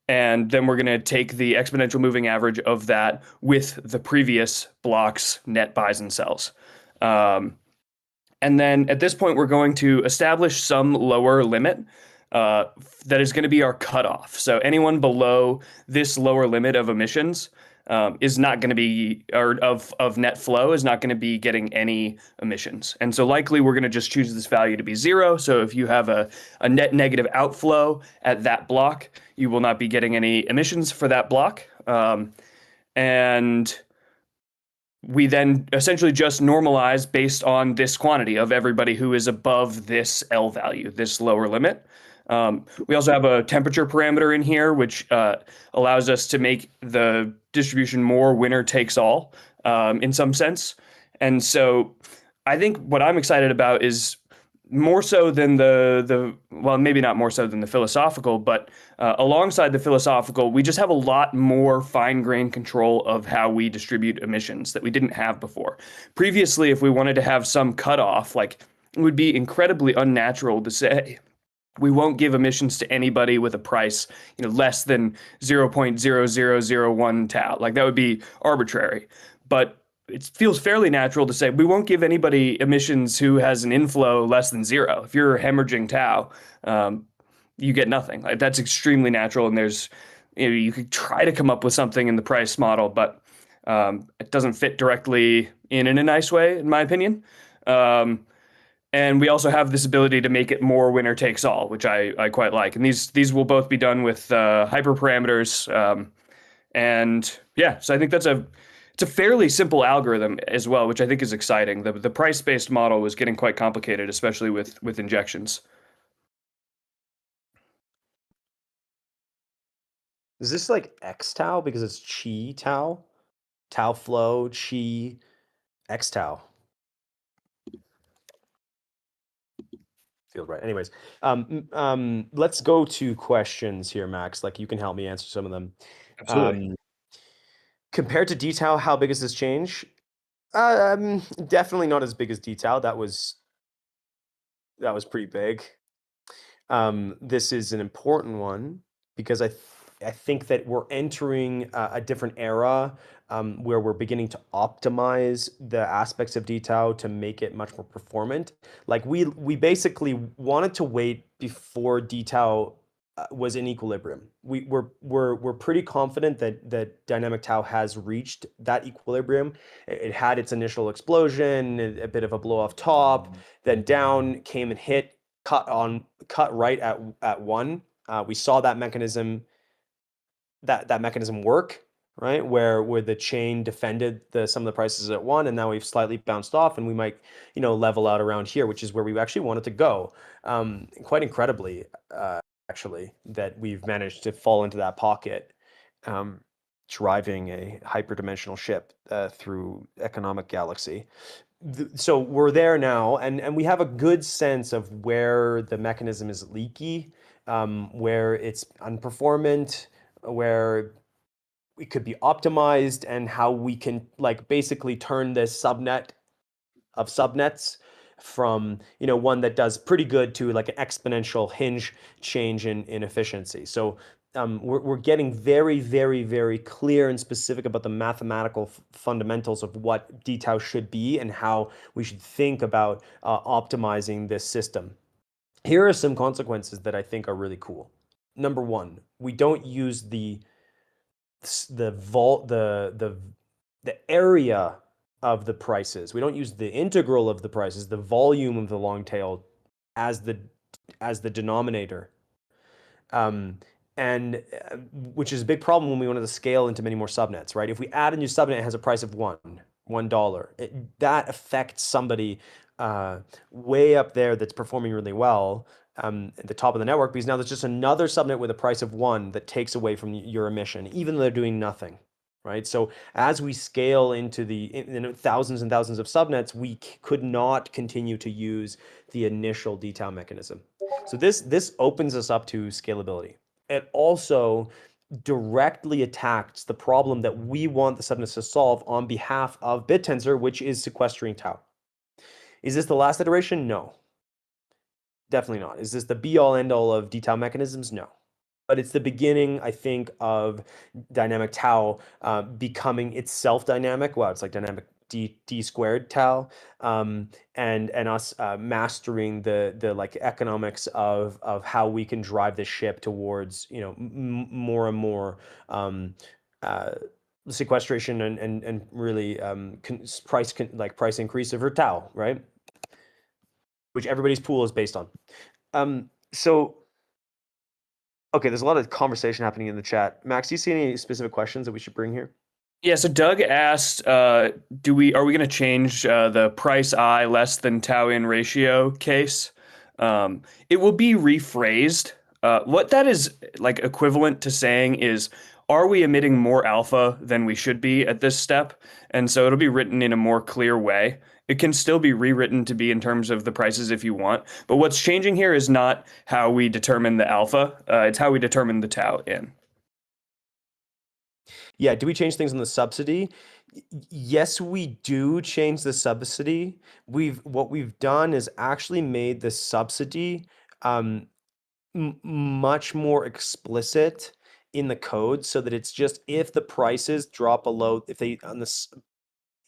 C: And then we're going to take the exponential moving average of that with the previous block's net buys and sells. And then at this point, we're going to establish some lower limit that is going to be our cutoff. So anyone below this lower limit of emissions is not going to be, or of net flow is not going to be getting any emissions. And so likely we're going to just choose this value to be 0. So if you have a net negative outflow at that block, you will not be getting any emissions for that block. And we then essentially just normalize based on this quantity of everybody who is above this L value, this lower limit. We also have a temperature parameter in here, which allows us to make the distribution more winner takes all in some sense. And so I think what I'm excited about is more so than well, maybe not more so than the philosophical, but alongside the philosophical, we just have a lot more fine-grained control of how we distribute emissions that we didn't have before. Previously, if we wanted to have some cutoff, like it would be incredibly unnatural to say, we won't give emissions to anybody with a price, less than 0.0001 tau. Like that would be arbitrary. But it feels fairly natural to say we won't give anybody emissions who has an inflow less than 0. If you're hemorrhaging tau, you get nothing. Like, that's extremely natural. And there's, you could try to come up with something in the price model, but it doesn't fit directly in a nice way, in my opinion. And we also have this ability to make it more winner takes all, which I quite like. And these will both be done with hyperparameters. And yeah, so I think it's a fairly simple algorithm as well, which I think is exciting. The price-based model was getting quite complicated, especially with injections.
D: Is this like X tau because it's chi tau? Tau flow, chi, X tau. Feel right. Anyways, let's go to questions here, Max. Like you can help me answer some of them.
C: Absolutely.
D: Compared to D-tau, how big is this change? Definitely not as big as D-tau. That was pretty big. This is an important one because I think that we're entering a different era where we're beginning to optimize the aspects of D-tau to make it much more performant. Like we basically wanted to wait before D-tau was in equilibrium. We're pretty confident that dynamic tau has reached that equilibrium. It had its initial explosion, a bit of a blow off top, then down, came and hit, cut right at 1. We saw that mechanism work, right? Where the chain defended some of the prices at 1, and now we've slightly bounced off, and we might level out around here, which is where we actually wanted to go. Quite incredibly, actually, that we've managed to fall into that pocket, driving a hyperdimensional ship through economic galaxy. So we're there now, and we have a good sense of where the mechanism is leaky, where it's unperformant, where it could be optimized, and how we can basically turn this subnet of subnets from one that does pretty good to like an exponential hinge change in efficiency. So we're getting very, very, very clear and specific about the mathematical fundamentals of what D-tau should be and how we should think about optimizing this system. Here are some consequences that I think are really cool. Number 1, we don't use the area of the prices. We don't use the integral of the prices, the volume of the long tail, as the denominator, and which is a big problem when we wanted to scale into many more subnets, right? If we add a new subnet, it has a price of $1. That affects somebody way up there that's performing really well at the top of the network, because now there's just another subnet with a price of 1 that takes away from your emission, even though they're doing nothing. Right. So as we scale into the thousands and thousands of subnets, we could not continue to use the initial D-tau mechanism. So this opens us up to scalability. It also directly attacks the problem that we want the subnets to solve on behalf of BitTensor, which is sequestering tau. Is this the last iteration? No. Definitely not. Is this the be-all, end-all of d-tau mechanisms? No. But it's the beginning, I think, of dynamic tau becoming itself dynamic. Wow, it's like dynamic d squared tau, and us mastering the like economics of how we can drive the ship towards, you know, more and more sequestration and really price increase for tau, right? Which everybody's pool is based on. So, okay, there's a lot of conversation happening in the chat. Max, do you see any specific questions that we should bring here?
C: Yeah, so Doug asked, are we going to change the price I less than tau in ratio case? It will be rephrased. What that is like equivalent to saying is, are we emitting more alpha than we should be at this step? And so it'll be written in a more clear way. It can still be rewritten to be in terms of the prices if you want. But what's changing here is not how we determine the alpha. It's how we determine the tau in.
D: Yeah, do we change things on the subsidy? Yes, we do change the subsidy. What we've done is actually made the subsidy much more explicit in the code, so that it's just if the prices drop below, if they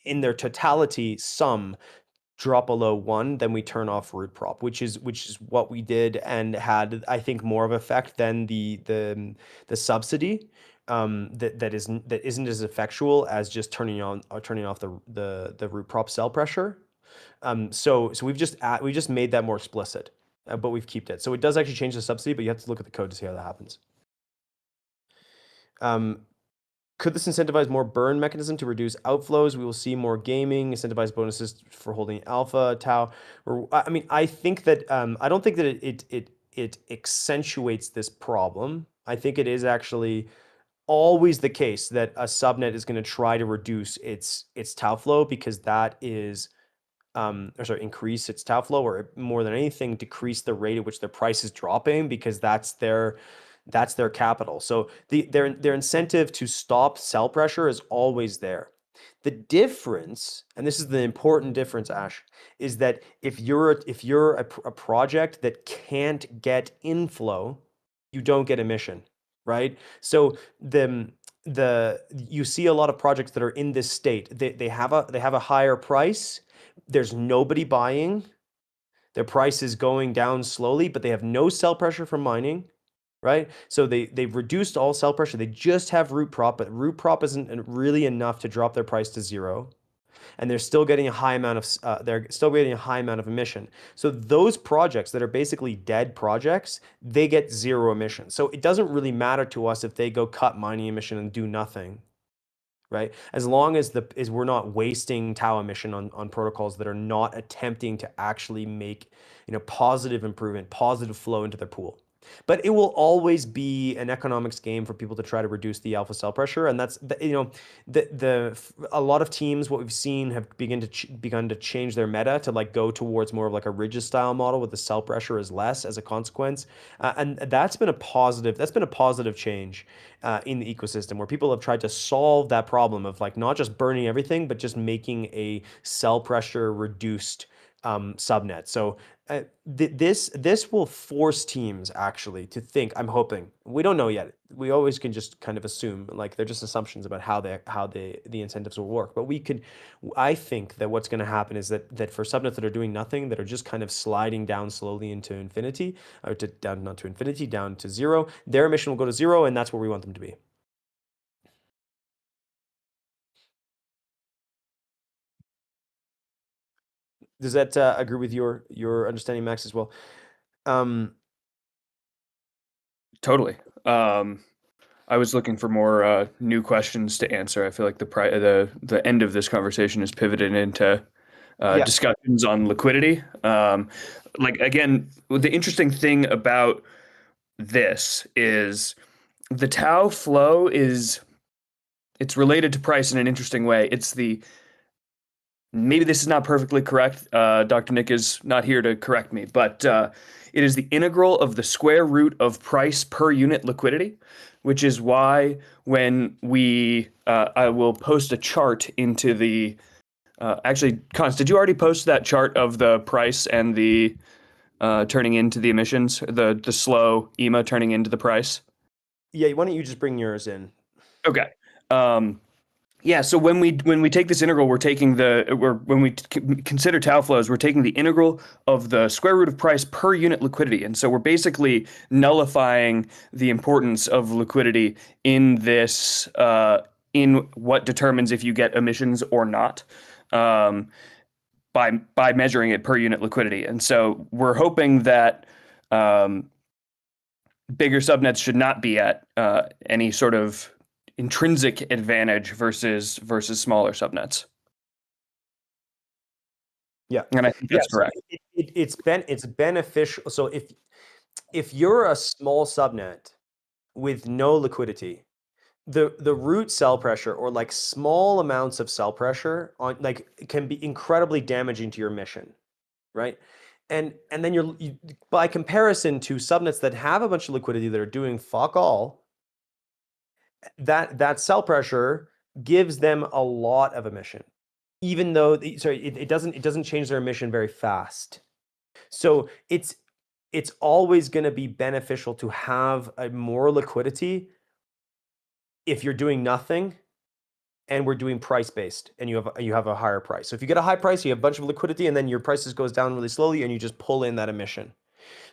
D: in their totality sum drop below 1, then we turn off root prop, which is what we did and had, I think, more of effect than the subsidy. That isn't as effectual as just turning off the root prop cell pressure. So we've just made that more explicit, but we've kept it. So it does actually change the subsidy, but you have to look at the code to see how that happens. Could this incentivize more burn mechanism to reduce outflows? We will see more gaming, incentivize bonuses for holding alpha, tau. I mean, I think that I don't think that it accentuates this problem. I think it is actually always the case that a subnet is going to try to reduce its tau flow, because that is increase its tau flow, or more than anything, decrease the rate at which their price is dropping, because that's their capital. So their incentive to stop cell pressure is always there. The difference, and this is the important difference, Ash, is that if you're a project that can't get inflow, you don't get emission, right? So you see a lot of projects that are in this state. They have a higher price. There's nobody buying. Their price is going down slowly, but they have no cell pressure from mining, right? So they've reduced all cell pressure. They just have root prop, but root prop isn't really enough to drop their price to 0. And they're still getting a high amount of emission. So those projects that are basically dead projects, they get 0 emission. So it doesn't really matter to us if they go cut mining emission and do nothing, right? As long as we're not wasting tau emission on protocols that are not attempting to actually make, you know, positive improvement, positive flow into their pool. But it will always be an economics game for people to try to reduce the alpha cell pressure, and that's a lot of teams, what we've seen, have begun to change their meta to like go towards more of like a rigid style model with the cell pressure is less as a consequence, and that's been a positive change in the ecosystem, where people have tried to solve that problem of like not just burning everything, but just making a cell pressure reduced subnet. So this will force teams actually to think. I'm hoping, we don't know yet. We always can just kind of assume, like they're just assumptions about how the incentives will work. But I think that what's going to happen is that for subnets that are doing nothing, that are just kind of sliding down slowly into infinity, or not to infinity, down to 0, their emission will go to 0, and that's where we want them to be. Does that agree with your understanding, Max, as well?
C: Totally. I was looking for more new questions to answer. I feel like the end of this conversation is pivoted into discussions on liquidity. Like, again, the interesting thing about this is the tau flow it's related to price in an interesting way. Maybe this is not perfectly correct. Dr. Nick is not here to correct me, but it is the integral of the square root of price per unit liquidity, which is why when I will post a chart into the actually, Cons, did you already post that chart of the price and the turning into the emissions, the slow EMA turning into the price?
D: Yeah, why don't you just bring yours in?
C: Okay. Yeah, so when we take this integral, when we consider tau flows, we're taking the integral of the square root of price per unit liquidity, and so we're basically nullifying the importance of liquidity in this in what determines if you get emissions or not. By measuring it per unit liquidity. And so we're hoping that bigger subnets should not be at any sort of intrinsic advantage versus smaller subnets.
D: Yeah.
C: And I think that's
D: so
C: correct.
D: it's beneficial. So if you're a small subnet with no liquidity, the root cell pressure or like small amounts of cell pressure on like can be incredibly damaging to your mission, right? And then you by comparison to subnets that have a bunch of liquidity that are doing fuck all, that cell pressure gives them a lot of emission, even though it doesn't change their emission very fast. So it's always going to be beneficial to have a more liquidity if you're doing nothing and we're doing price based and you have a higher price. So if you get a high price, you have a bunch of liquidity and then your prices goes down really slowly and you just pull in that emission.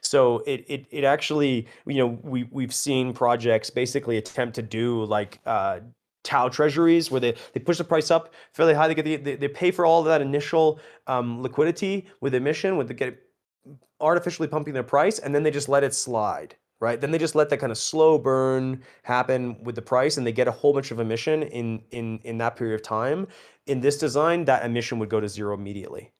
D: So it actually, we've seen projects basically attempt to do like tau treasuries where they push the price up fairly high. They pay for all of that initial liquidity with emission, with the get artificially pumping their price, and then they just let it slide. Right? Then they just let that kind of slow burn happen with the price, and they get a whole bunch of emission in that period of time. In this design, that emission would go to zero immediately,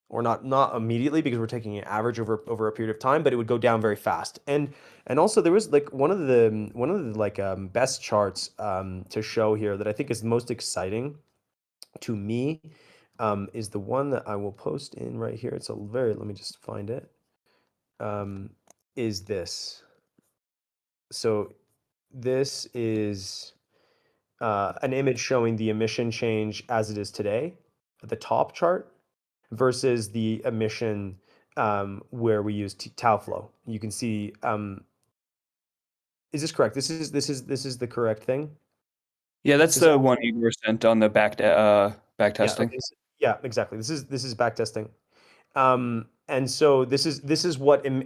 D: or not immediately because we're taking an average over a period of time, but it would go down very fast. And also there was like one of the like best charts to show here that I think is most exciting to me is the one that I will post in right here. It's let me just find it. Is this. So this is an image showing the emission change as it is today at the top chart versus the emission where we use tau flow. You can see, is this correct? This is the correct thing?
C: Yeah, that's the one Igor sent on the back testing.
D: Yeah, exactly. This is back testing. And so this is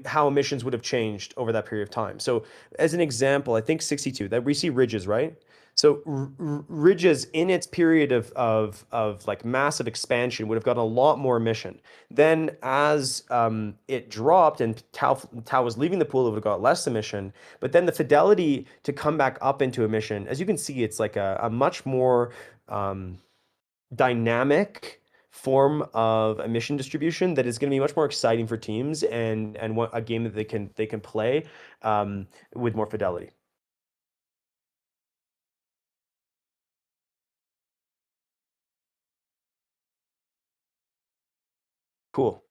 D: how emissions would have changed over that period of time. So as an example, I think 62, that we see ridges, right? So ridges in its period of like massive expansion would have gotten a lot more emission. Then as it dropped and tau was leaving the pool, it would have got less emission. But then the fidelity to come back up into emission, as you can see, it's like a much more dynamic form of emission distribution that is going to be much more exciting for teams and a game that they can play with more fidelity. Cool.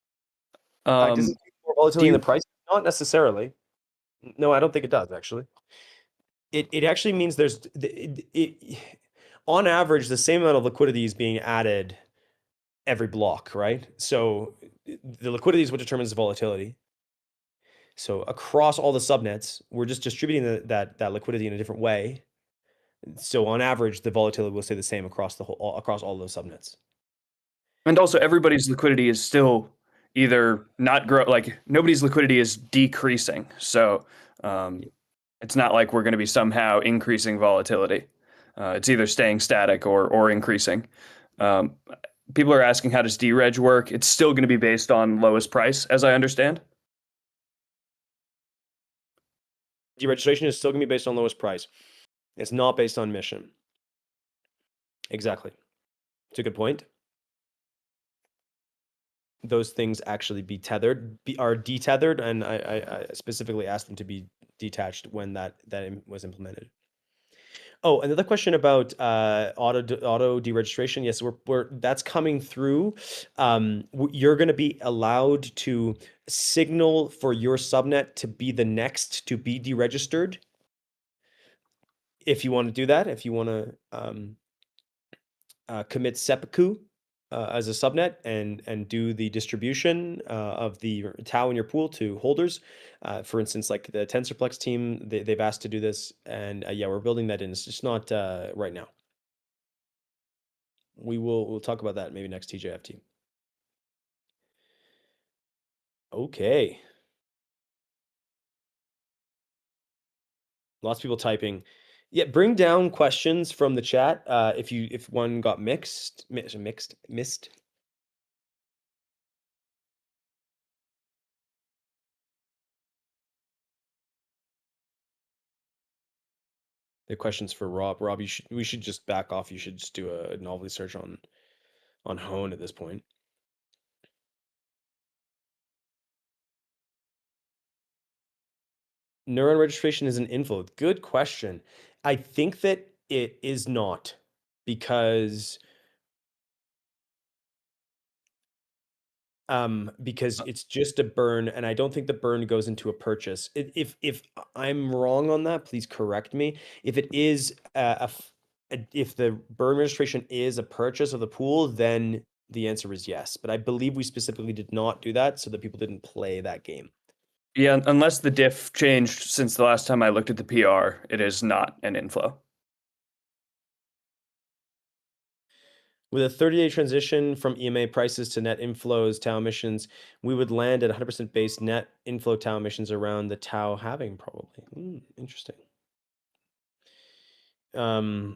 D: Does it more volatility in the price? Not necessarily. No, I don't think it does actually. It actually means there's on average the same amount of liquidity is being added every block, right? So the liquidity is what determines the volatility. So across all the subnets, we're just distributing that liquidity in a different way. So on average, the volatility will stay the same across all those subnets.
C: And also, everybody's liquidity is still either not like nobody's liquidity is decreasing. So it's not like we're going to be somehow increasing volatility. It's either staying static or increasing. People are asking, how does dereg work? It's still going to be based on lowest price, as I understand.
D: Deregistration is still going to be based on lowest price. It's not based on mission. Exactly. It's a good point. Those things actually are detethered, and I specifically asked them to be detached when that was implemented. Oh, another question about auto deregistration. Yes, that's coming through. You're going to be allowed to signal for your subnet to be the next to be deregistered. if you want to do that, if you want to commit seppuku as a subnet and do the distribution of the tau in your pool to holders, for instance, like the TensorPlex team, they've asked to do this, and yeah, we're building that in. It's just not right now. We'll talk about that maybe next TJFT. Okay. Lots of people typing. Yeah, bring down questions from the chat if one got missed. The questions for Rob. Rob, we should just back off. You should just do a novelty search on Hone at this point. Neuron registration is an inflow. Good question. I think that it is not, because it's just a burn, and I don't think the burn goes into a purchase. If I'm wrong on that, please correct me. If it is if the burn registration is a purchase of the pool, then the answer is yes. But I believe we specifically did not do that so that people didn't play that game.
C: Yeah, unless the diff changed since the last time I looked at the PR, it is not an inflow.
D: With a 30-day transition from EMA prices to net inflows, tau emissions, we would land at 100% base net inflow tau emissions around the tau halving, probably. Interesting. Okay,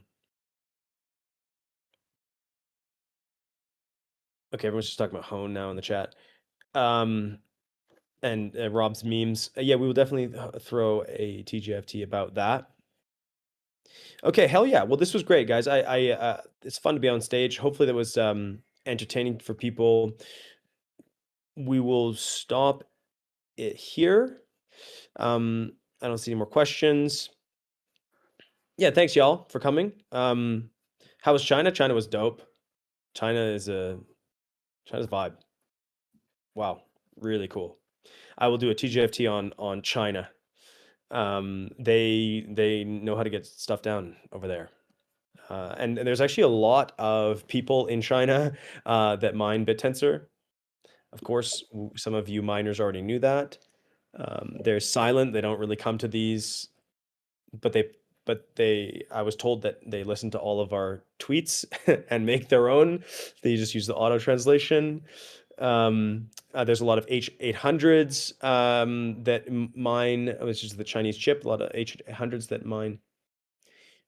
D: everyone's just talking about Hone now in the chat. And Rob's memes. Yeah, we will definitely throw a TGFT about that. Okay, hell yeah. Well, this was great, guys. It's fun to be on stage. Hopefully that was entertaining for people. We will stop it here. I don't see any more questions. Yeah, thanks y'all for coming. How was China? China was dope. China's vibe. Wow, really cool. I will do a TGFT on China. They know how to get stuff down over there. And there's actually a lot of people in China that mine BitTensor. Of course, some of you miners already knew that. They're silent. They don't really come to these, but I was told that they listen to all of our tweets and make their own. They just use the auto translation. There's a lot of H800s that mine, which is the Chinese chip, a lot of H800s that mine.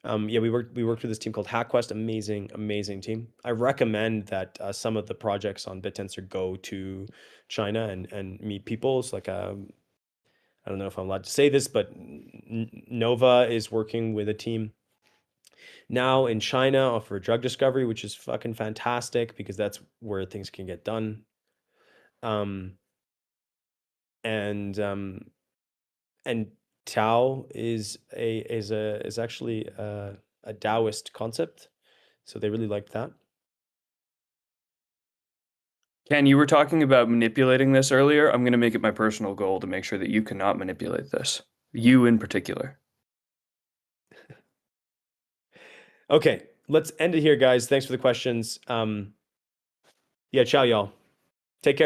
D: Yeah, we worked with this team called HackQuest. Amazing team. I recommend that some of the projects on BitTensor go to China and meet people. It's like I don't know if I'm allowed to say this, but Nova is working with a team now in China for drug discovery, which is fucking fantastic because that's where things can get done. And Tao is actually a Taoist concept, so they really liked that.
C: Ken, you were talking about manipulating this earlier. I'm going to make it my personal goal to make sure that you cannot manipulate this. You in particular.
D: Okay, let's end it here, guys. Thanks for the questions. Yeah, ciao, y'all. Take care.